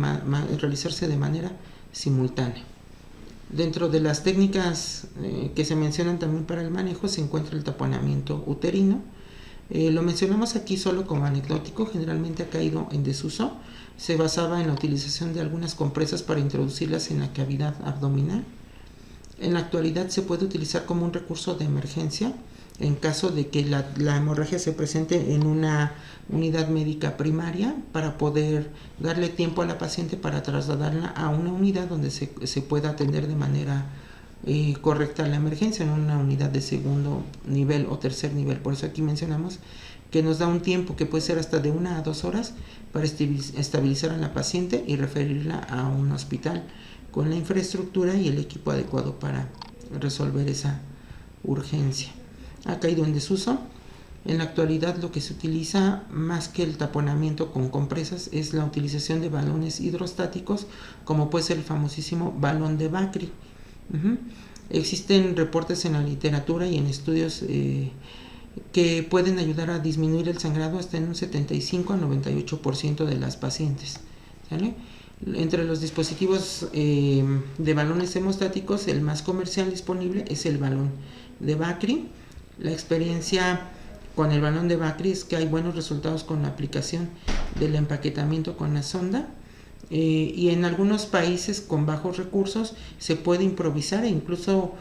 realizarse de manera simultánea. Dentro de las técnicas que se mencionan también para el manejo se encuentra el taponamiento uterino. Lo mencionamos aquí solo como anecdótico, generalmente ha caído en desuso. Se basaba en la utilización de algunas compresas para introducirlas en la cavidad abdominal. En la actualidad se puede utilizar como un recurso de emergencia en caso de que la hemorragia se presente en una unidad médica primaria, para poder darle tiempo a la paciente para trasladarla a una unidad donde se pueda atender de manera correcta la emergencia, en una unidad de segundo nivel o tercer nivel. Por eso aquí mencionamos que nos da un tiempo que puede ser hasta de 1 a 2 horas para estabilizar a la paciente y referirla a un hospital con la infraestructura y el equipo adecuado para resolver esa urgencia. Ha caído en desuso. En la actualidad lo que se utiliza más que el taponamiento con compresas es la utilización de balones hidrostáticos, como puede ser el famosísimo balón de Bakri. Existen reportes en la literatura y en estudios que pueden ayudar a disminuir el sangrado hasta en un 75 a 98% de las pacientes, ¿sale? Entre los dispositivos de balones hemostáticos, el más comercial disponible es el balón de Bakri. La experiencia con el balón de Bakri es que hay buenos resultados con la aplicación del empaquetamiento con la sonda, y en algunos países con bajos recursos se puede improvisar e incluso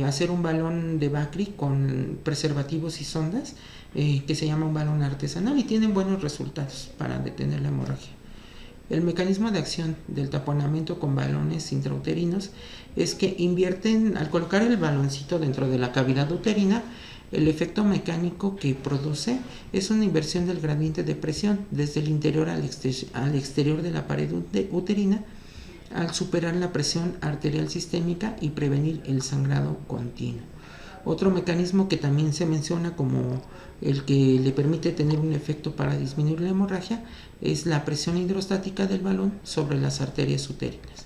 hacer un balón de Bakri con preservativos y sondas, que se llama un balón artesanal, y tienen buenos resultados para detener la hemorragia. El mecanismo de acción del taponamiento con balones intrauterinos es que invierten, al colocar el baloncito dentro de la cavidad uterina, el efecto mecánico que produce es una inversión del gradiente de presión desde el interior al exterior de la pared uterina, al superar la presión arterial sistémica y prevenir el sangrado continuo. Otro mecanismo que también se menciona como el que le permite tener un efecto para disminuir la hemorragia es la presión hidrostática del balón sobre las arterias uterinas.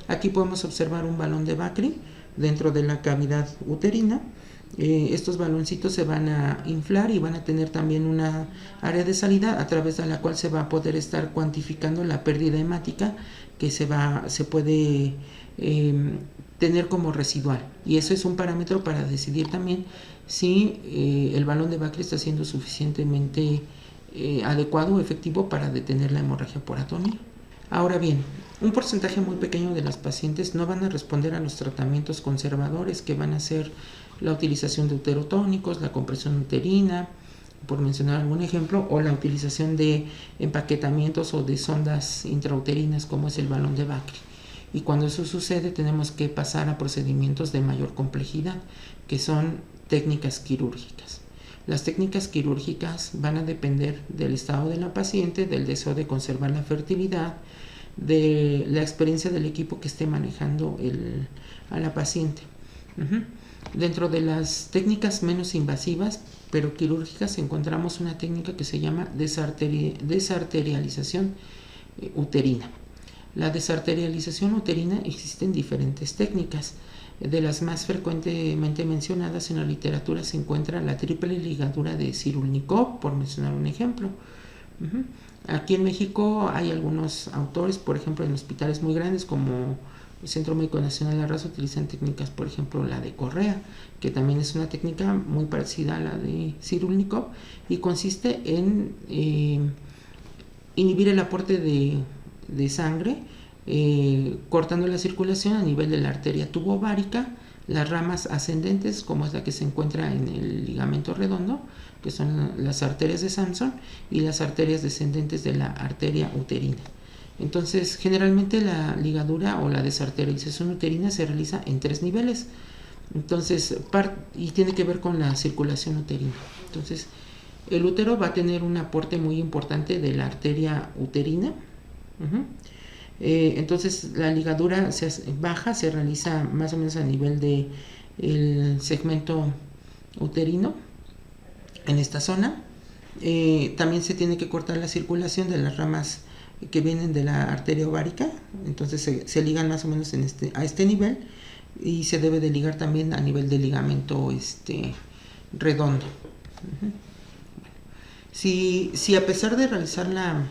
Aquí podemos observar un balón de Bakri dentro de la cavidad uterina. Estos baloncitos se van a inflar y van a tener también una área de salida a través de la cual se va a poder estar cuantificando la pérdida hemática que se puede tener como residual, y eso es un parámetro para decidir también si el balón de Bakri está siendo suficientemente adecuado o efectivo para detener la hemorragia por atonía. Ahora bien, un porcentaje muy pequeño de las pacientes no van a responder a los tratamientos conservadores, que van a ser la utilización de uterotónicos, la compresión uterina, por mencionar algún ejemplo, o la utilización de empaquetamientos o de sondas intrauterinas como es el balón de Bakri. Y cuando eso sucede, tenemos que pasar a procedimientos de mayor complejidad, que son técnicas quirúrgicas. Las técnicas quirúrgicas van a depender del estado de la paciente, del deseo de conservar la fertilidad, de la experiencia del equipo que esté manejando a la paciente. Dentro de las técnicas menos invasivas, pero quirúrgicas, encontramos una técnica que se llama desarterialización uterina. La desarterialización uterina, existen diferentes técnicas. De las más frecuentemente mencionadas en la literatura se encuentra la triple ligadura de Cyrulnikov, por mencionar un ejemplo. Aquí en México hay algunos autores, por ejemplo, en hospitales muy grandes como el Centro Médico Nacional de la Raza utilizan técnicas, por ejemplo, la de Correa, que también es una técnica muy parecida a la de Cyrulnikov, y consiste en inhibir el aporte de sangre, cortando la circulación a nivel de la arteria tubovárica, las ramas ascendentes, como es la que se encuentra en el ligamento redondo, que son las arterias de Samson, y las arterias descendentes de la arteria uterina. Entonces, generalmente la ligadura o la desarterialización uterina se realiza en 3 niveles. Entonces, y tiene que ver con la circulación uterina. Entonces, el útero va a tener un aporte muy importante de la arteria uterina. Entonces, la ligadura baja se realiza más o menos a nivel del segmento uterino, en esta zona. También se tiene que cortar la circulación de las ramas que vienen de la arteria ovárica, entonces se ligan más o menos a este nivel, y se debe de ligar también a nivel de ligamento redondo. Si a pesar de realizar la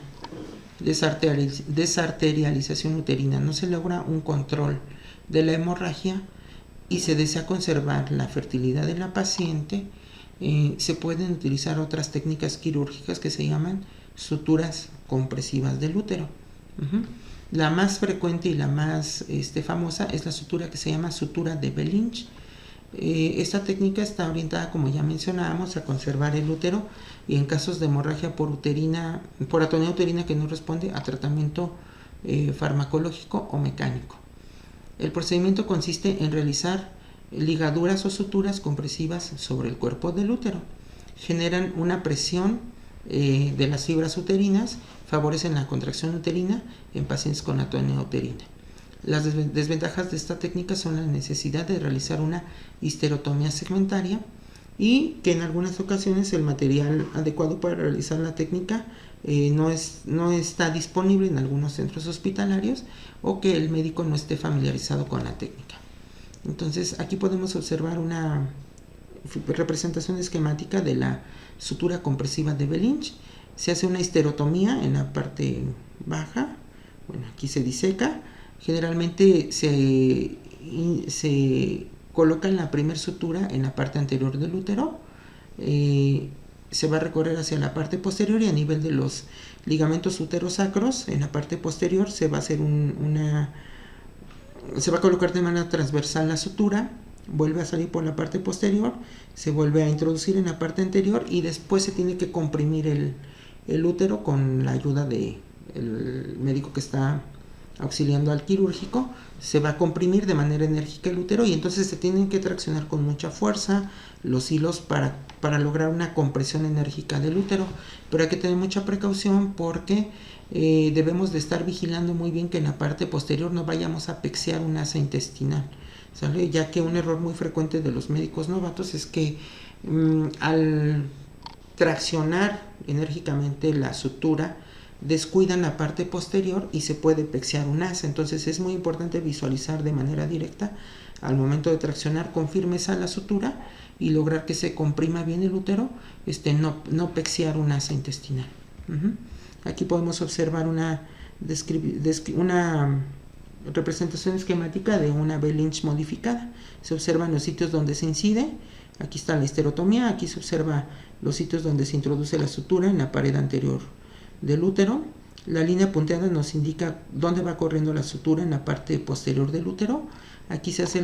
desarterialización uterina no se logra un control de la hemorragia y se desea conservar la fertilidad de la paciente, se pueden utilizar otras técnicas quirúrgicas que se llaman suturas compresivas del útero. La más frecuente y la más famosa es la sutura que se llama sutura de Belinch. Esta técnica está orientada, como ya mencionábamos, a conservar el útero, y en casos de hemorragia por atonía uterina que no responde a tratamiento farmacológico o mecánico. El procedimiento consiste en realizar ligaduras o suturas compresivas sobre el cuerpo del útero. Generan una presión de las fibras uterinas, favorecen la contracción uterina en pacientes con atonía uterina. Las desventajas de esta técnica son la necesidad de realizar una histerotomía segmentaria, y que en algunas ocasiones el material adecuado para realizar la técnica no está disponible en algunos centros hospitalarios, o que el médico no esté familiarizado con la técnica. Entonces aquí podemos observar una representación esquemática de la sutura compresiva de Belinch. Se hace una histerotomía en la parte baja, aquí se diseca. Generalmente se coloca en la primera sutura en la parte anterior del útero, se va a recorrer hacia la parte posterior, y a nivel de los ligamentos uterosacros en la parte posterior se va a hacer se va a colocar de manera transversal la sutura, vuelve a salir por la parte posterior, se vuelve a introducir en la parte anterior, y después se tiene que comprimir el útero con la ayuda del médico que está auxiliando al quirúrgico. Se va a comprimir de manera enérgica el útero, y entonces se tienen que traccionar con mucha fuerza los hilos para lograr una compresión enérgica del útero. Pero hay que tener mucha precaución, porque debemos de estar vigilando muy bien que en la parte posterior no vayamos a pexiar un asa intestinal, ¿sale? Ya que un error muy frecuente de los médicos novatos es que al traccionar enérgicamente la sutura descuidan la parte posterior y se puede pexiar un asa. Entonces es muy importante visualizar de manera directa al momento de traccionar con firmeza la sutura y lograr que se comprima bien el útero, no pexiar un asa intestinal. Aquí podemos observar una representación esquemática de una Belinch modificada. Se observan los sitios donde se incide. Aquí está la histerotomía. Aquí se observa los sitios donde se introduce la sutura en la pared anterior del útero. La línea punteada nos indica dónde va corriendo la sutura en la parte posterior del útero. Aquí se hace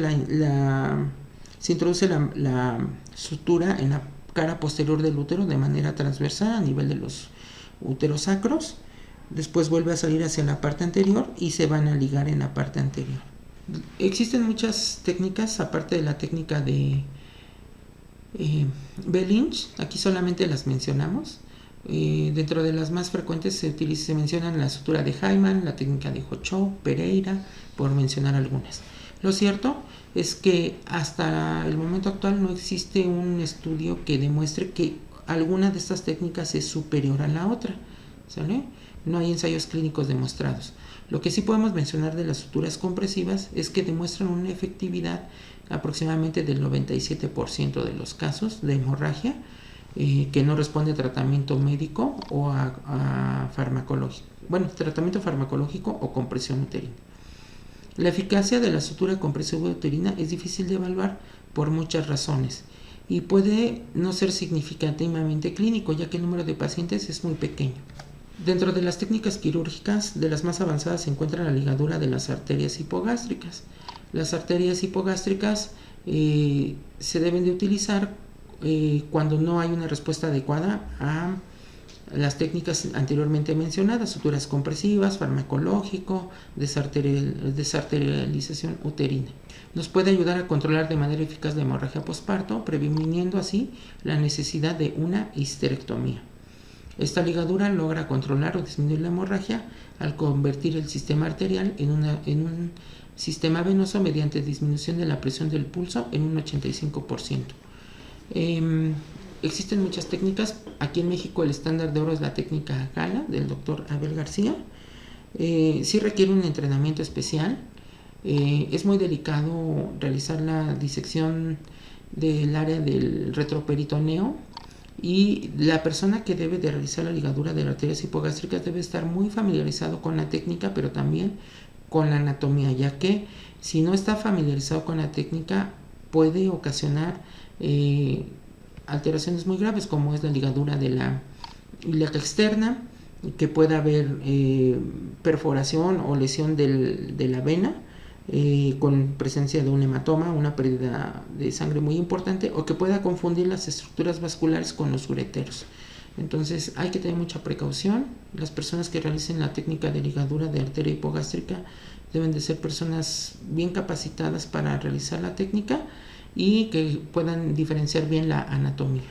se introduce la sutura en la cara posterior del útero de manera transversal a nivel de los uterosacros. Después vuelve a salir hacia la parte anterior y se van a ligar en la parte anterior. Existen muchas técnicas aparte de la técnica de Belinch. Aquí solamente las mencionamos. Dentro de las más frecuentes se mencionan la sutura de Hyman, la técnica de Hochot, Pereira, por mencionar algunas. Lo cierto es que hasta el momento actual no existe un estudio que demuestre que alguna de estas técnicas es superior a la otra, ¿sale? No hay ensayos clínicos demostrados. Lo que sí podemos mencionar de las suturas compresivas es que demuestran una efectividad aproximadamente del 97% de los casos de hemorragia que no responde a tratamiento médico o a farmacológico. Tratamiento farmacológico o compresión uterina. La eficacia de la sutura compresiva uterina es difícil de evaluar por muchas razones y puede no ser significativamente clínico, ya que el número de pacientes es muy pequeño. Dentro de las técnicas quirúrgicas, de las más avanzadas se encuentra la ligadura de las arterias hipogástricas. Las arterias hipogástricas se deben de utilizar cuando no hay una respuesta adecuada a las técnicas anteriormente mencionadas: suturas compresivas, farmacológico, desarterialización uterina. Nos puede ayudar a controlar de manera eficaz la hemorragia posparto, previniendo así la necesidad de una histerectomía. Esta ligadura logra controlar o disminuir la hemorragia al convertir el sistema arterial en un sistema venoso mediante disminución de la presión del pulso en un 85%. Existen muchas técnicas. Aquí en México el estándar de oro es la técnica Gala del doctor Abel García. Sí requiere un entrenamiento especial. Es muy delicado realizar la disección del área del retroperitoneo, y la persona que debe de realizar la ligadura de las arterias hipogástricas debe estar muy familiarizado con la técnica, pero también con la anatomía, ya que si no está familiarizado con la técnica puede ocasionar alteraciones muy graves, como es la ligadura de la ilíaca externa, que pueda haber perforación o lesión de la vena, con presencia de un hematoma, una pérdida de sangre muy importante, o que pueda confundir las estructuras vasculares con los ureteros. Entonces hay que tener mucha precaución. Las personas que realicen la técnica de ligadura de arteria hipogástrica deben de ser personas bien capacitadas para realizar la técnica y que puedan diferenciar bien la anatomía.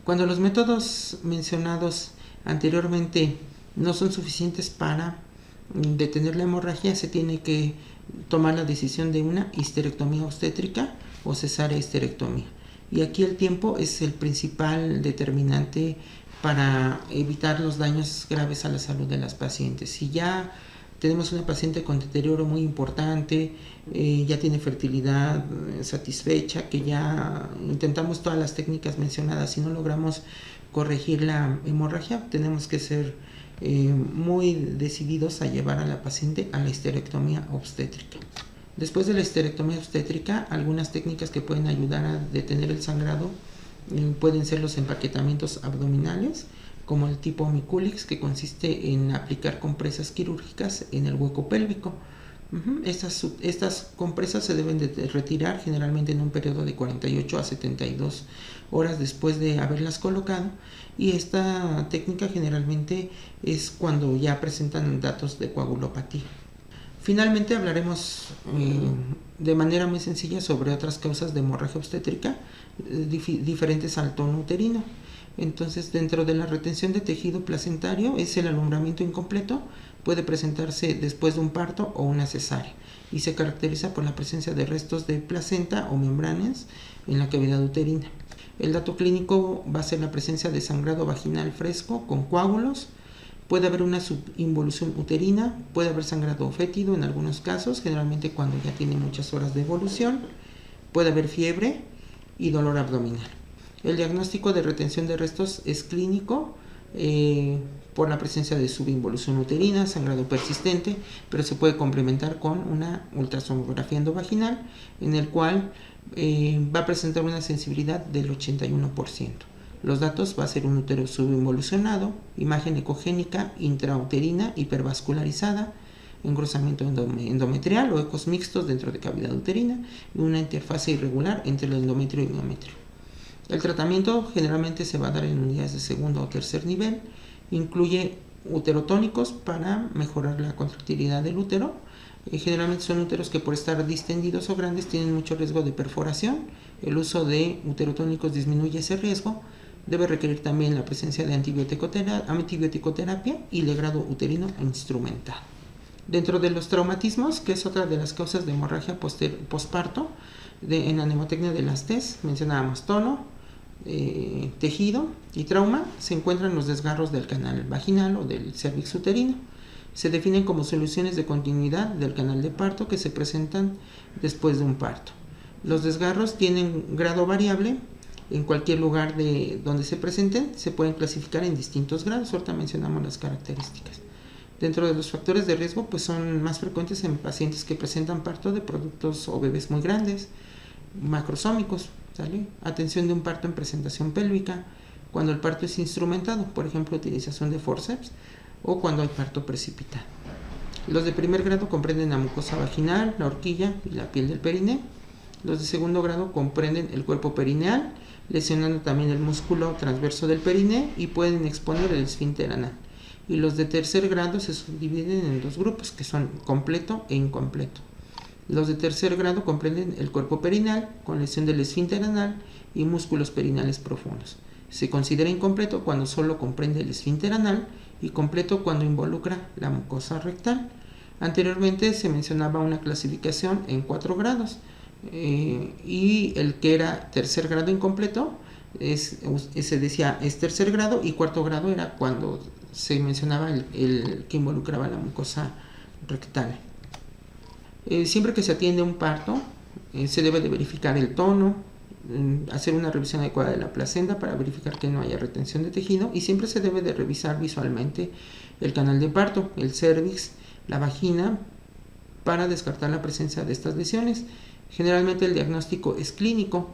Cuando los métodos mencionados anteriormente no son suficientes para detener la hemorragia, se tiene que tomar la decisión de una histerectomía obstétrica o cesárea histerectomía. Y aquí el tiempo es el principal determinante para evitar los daños graves a la salud de las pacientes. Si ya tenemos una paciente con deterioro muy importante, ya tiene fertilidad satisfecha, que ya intentamos todas las técnicas mencionadas y no logramos corregir la hemorragia, tenemos que ser muy decididos a llevar a la paciente a la histerectomía obstétrica. Después de la histerectomía obstétrica, algunas técnicas que pueden ayudar a detener el sangrado pueden ser los empaquetamientos abdominales, como el tipo Miculix, que consiste en aplicar compresas quirúrgicas en el hueco pélvico. Estas compresas se deben de retirar generalmente en un periodo de 48 a 72 horas después de haberlas colocado, y esta técnica generalmente es cuando ya presentan datos de coagulopatía. Finalmente hablaremos de manera muy sencilla sobre otras causas de hemorragia obstétrica diferentes al tono uterino. Entonces, dentro de la retención de tejido placentario es el alumbramiento incompleto, puede presentarse después de un parto o una cesárea, y se caracteriza por la presencia de restos de placenta o membranas en la cavidad uterina. El dato clínico va a ser la presencia de sangrado vaginal fresco con coágulos, puede haber una subinvolución uterina, puede haber sangrado fétido en algunos casos, generalmente cuando ya tiene muchas horas de evolución, puede haber fiebre y dolor abdominal. El diagnóstico de retención de restos es clínico por la presencia de subinvolución uterina, sangrado persistente, pero se puede complementar con una ultrasonografía endovaginal, en el cual va a presentar una sensibilidad del 81%. Los datos va a ser un útero subinvolucionado, imagen ecogénica intrauterina hipervascularizada, engrosamiento endometrial o ecos mixtos dentro de cavidad uterina y una interfase irregular entre el endometrio y el miometrio. El tratamiento generalmente se va a dar en unidades de segundo o tercer nivel, incluye uterotónicos para mejorar la contractilidad del útero. Generalmente son úteros que por estar distendidos o grandes tienen mucho riesgo de perforación. El uso de uterotónicos disminuye ese riesgo. Debe requerir también la presencia de antibiótico-terapia y legrado uterino instrumentado. Dentro de los traumatismos, que es otra de las causas de hemorragia posparto, en la mnemotecnia de las TES mencionábamos tono, tejido y trauma, se encuentran los desgarros del canal vaginal o del cervix uterino. Se definen como soluciones de continuidad del canal de parto que se presentan después de un parto. Los desgarros tienen grado variable. En cualquier lugar de donde se presenten, se pueden clasificar en distintos grados. Ahorita mencionamos las características. Dentro de los factores de riesgo, pues son más frecuentes en pacientes que presentan parto de productos o bebés muy grandes, macrosómicos, ¿sale? Atención de un parto en presentación pélvica, cuando el parto es instrumentado, por ejemplo, utilización de forceps, o cuando hay parto precipitado. Los de primer grado comprenden la mucosa vaginal, la horquilla y la piel del periné. Los de segundo grado comprenden el cuerpo perineal, lesionando también el músculo transverso del periné y pueden exponer el esfínter anal. Y los de tercer grado se subdividen en dos grupos, que son completo e incompleto. Los de tercer grado comprenden el cuerpo perineal con lesión del esfínter anal y músculos perineales profundos. Se considera incompleto cuando solo comprende el esfínter anal y completo cuando involucra la mucosa rectal. Anteriormente se mencionaba una clasificación en 4 grados. Y el que era tercer grado incompleto Se decía es tercer grado, y cuarto grado era cuando se mencionaba el que involucraba la mucosa rectal. Siempre que se atiende un parto, se debe de verificar el tono, hacer una revisión adecuada de la placenta para verificar que no haya retención de tejido, y siempre se debe de revisar visualmente el canal de parto, el cérvix, la vagina, para descartar la presencia de estas lesiones. Generalmente el diagnóstico es clínico.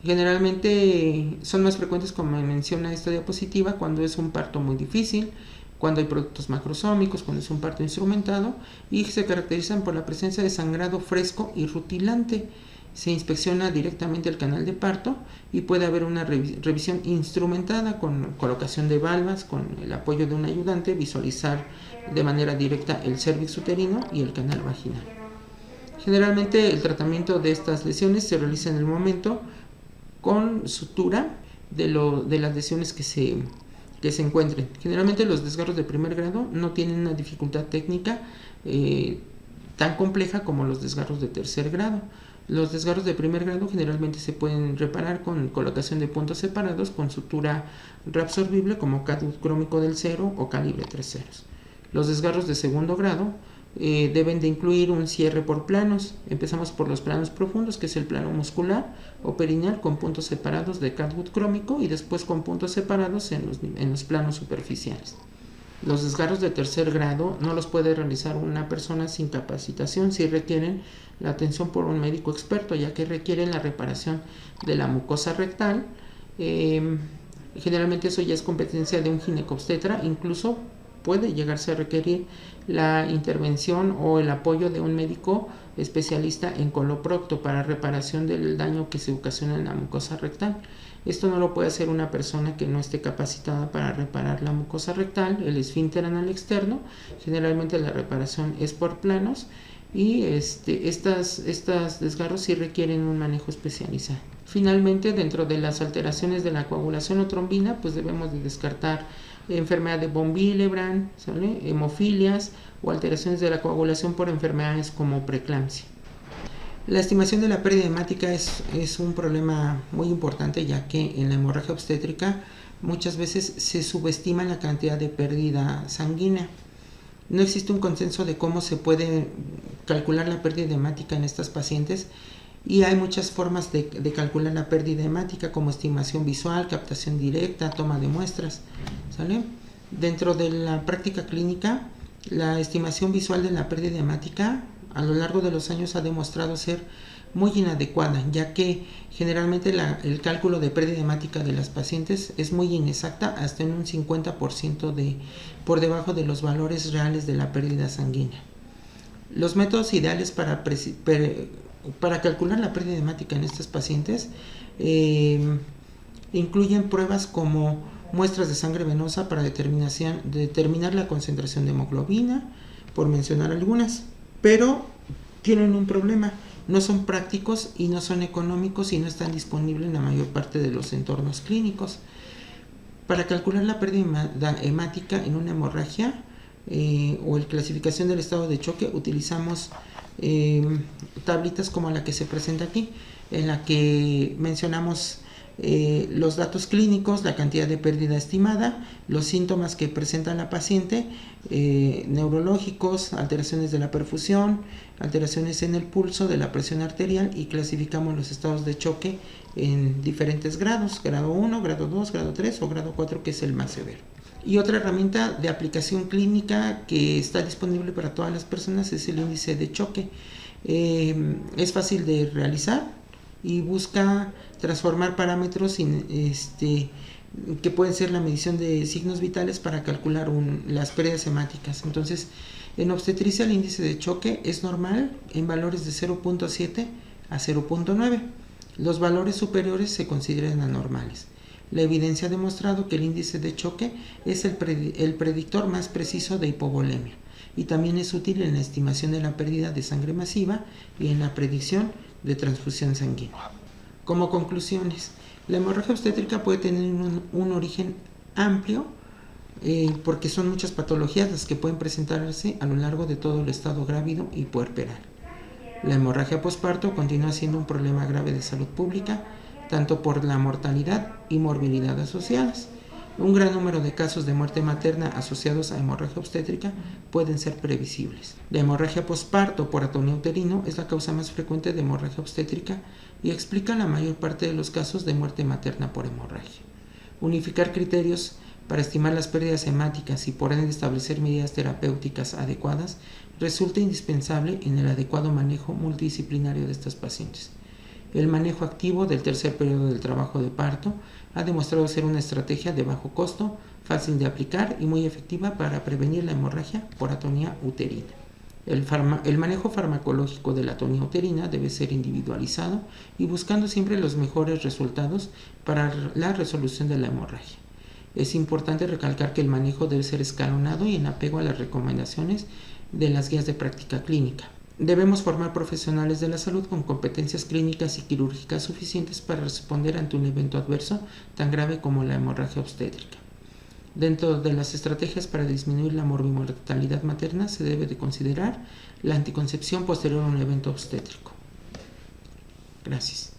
Generalmente son más frecuentes, como menciona esta diapositiva, cuando es un parto muy difícil, cuando hay productos macrosómicos, cuando es un parto instrumentado, y se caracterizan por la presencia de sangrado fresco y rutilante. Se inspecciona directamente el canal de parto y puede haber una revisión instrumentada con colocación de valvas, con el apoyo de un ayudante, visualizar de manera directa el cérvix uterino y el canal vaginal. Generalmente el tratamiento de estas lesiones se realiza en el momento con sutura de las lesiones que se encuentren. Generalmente los desgarros de primer grado no tienen una dificultad técnica tan compleja como los desgarros de tercer grado. Los desgarros de primer grado generalmente se pueden reparar con colocación de puntos separados con sutura reabsorbible como CAD crómico del 0 o calibre 3 ceros. Los desgarros de segundo grado deben de incluir un cierre por planos. Empezamos por los planos profundos, que es el plano muscular o perineal, con puntos separados de catgut crómico, y después con puntos separados en los planos superficiales. Los desgarros de tercer grado no los puede realizar una persona sin capacitación, si requieren la atención por un médico experto, ya que requieren la reparación de la mucosa rectal. Generalmente eso ya es competencia de un ginecobstetra, incluso puede llegarse a requerir la intervención o el apoyo de un médico especialista en coloprocto para reparación del daño que se ocasiona en la mucosa rectal. Esto no lo puede hacer una persona que no esté capacitada para reparar la mucosa rectal, el esfínter anal externo. Generalmente la reparación es por planos, y estas desgarros sí requieren un manejo especializado. Finalmente, dentro de las alteraciones de la coagulación o trombina, pues debemos de descartar enfermedad de von Willebrand, ¿sale?, hemofilias o alteraciones de la coagulación por enfermedades como preeclampsia. La estimación de la pérdida hemática es un problema muy importante, ya que en la hemorragia obstétrica muchas veces se subestima la cantidad de pérdida sanguínea. No existe un consenso de cómo se puede calcular la pérdida hemática en estas pacientes, y hay muchas formas de calcular la pérdida hemática, como estimación visual, captación directa, toma de muestras, ¿sale? Dentro de la práctica clínica, la estimación visual de la pérdida hemática a lo largo de los años ha demostrado ser muy inadecuada, ya que generalmente el cálculo de pérdida hemática de las pacientes es muy inexacta, hasta en un 50% por debajo de los valores reales de la pérdida sanguínea. Los métodos ideales para calcular la pérdida hemática en estas pacientes incluyen pruebas como muestras de sangre venosa para determinar la concentración de hemoglobina, por mencionar algunas, pero tienen un problema: no son prácticos y no son económicos, y no están disponibles en la mayor parte de los entornos clínicos. Para calcular la pérdida hemática en una hemorragia o la clasificación del estado de choque, utilizamos tablitas como la que se presenta aquí, en la que mencionamos los datos clínicos, la cantidad de pérdida estimada, los síntomas que presenta la paciente, neurológicos, alteraciones de la perfusión, alteraciones en el pulso, de la presión arterial, y clasificamos los estados de choque en diferentes grados: grado 1, grado 2, grado 3 o grado 4, que es el más severo. Y otra herramienta de aplicación clínica que está disponible para todas las personas es el índice de choque. Es fácil de realizar y busca transformar parámetros que pueden ser la medición de signos vitales para calcular las pérdidas hemáticas. Entonces, en obstetricia el índice de choque es normal en valores de 0.7 a 0.9. Los valores superiores se consideran anormales. La evidencia ha demostrado que el índice de choque es el predictor más preciso de hipovolemia, y también es útil en la estimación de la pérdida de sangre masiva y en la predicción de transfusión sanguínea. Como conclusiones, la hemorragia obstétrica puede tener un origen amplio, porque son muchas patologías las que pueden presentarse a lo largo de todo el estado grávido y puerperal. La hemorragia posparto continúa siendo un problema grave de salud pública, tanto por la mortalidad y morbilidad asociadas. Un gran número de casos de muerte materna asociados a hemorragia obstétrica pueden ser previsibles. La hemorragia posparto por atonía uterino es la causa más frecuente de hemorragia obstétrica y explica la mayor parte de los casos de muerte materna por hemorragia. Unificar criterios para estimar las pérdidas hemáticas y por ende establecer medidas terapéuticas adecuadas resulta indispensable en el adecuado manejo multidisciplinario de estas pacientes. El manejo activo del tercer periodo del trabajo de parto ha demostrado ser una estrategia de bajo costo, fácil de aplicar y muy efectiva para prevenir la hemorragia por atonía uterina. El manejo farmacológico de la atonía uterina debe ser individualizado y buscando siempre los mejores resultados para la resolución de la hemorragia. Es importante recalcar que el manejo debe ser escalonado y en apego a las recomendaciones de las guías de práctica clínica. Debemos formar profesionales de la salud con competencias clínicas y quirúrgicas suficientes para responder ante un evento adverso tan grave como la hemorragia obstétrica. Dentro de las estrategias para disminuir la morbimortalidad materna se debe de considerar la anticoncepción posterior a un evento obstétrico. Gracias.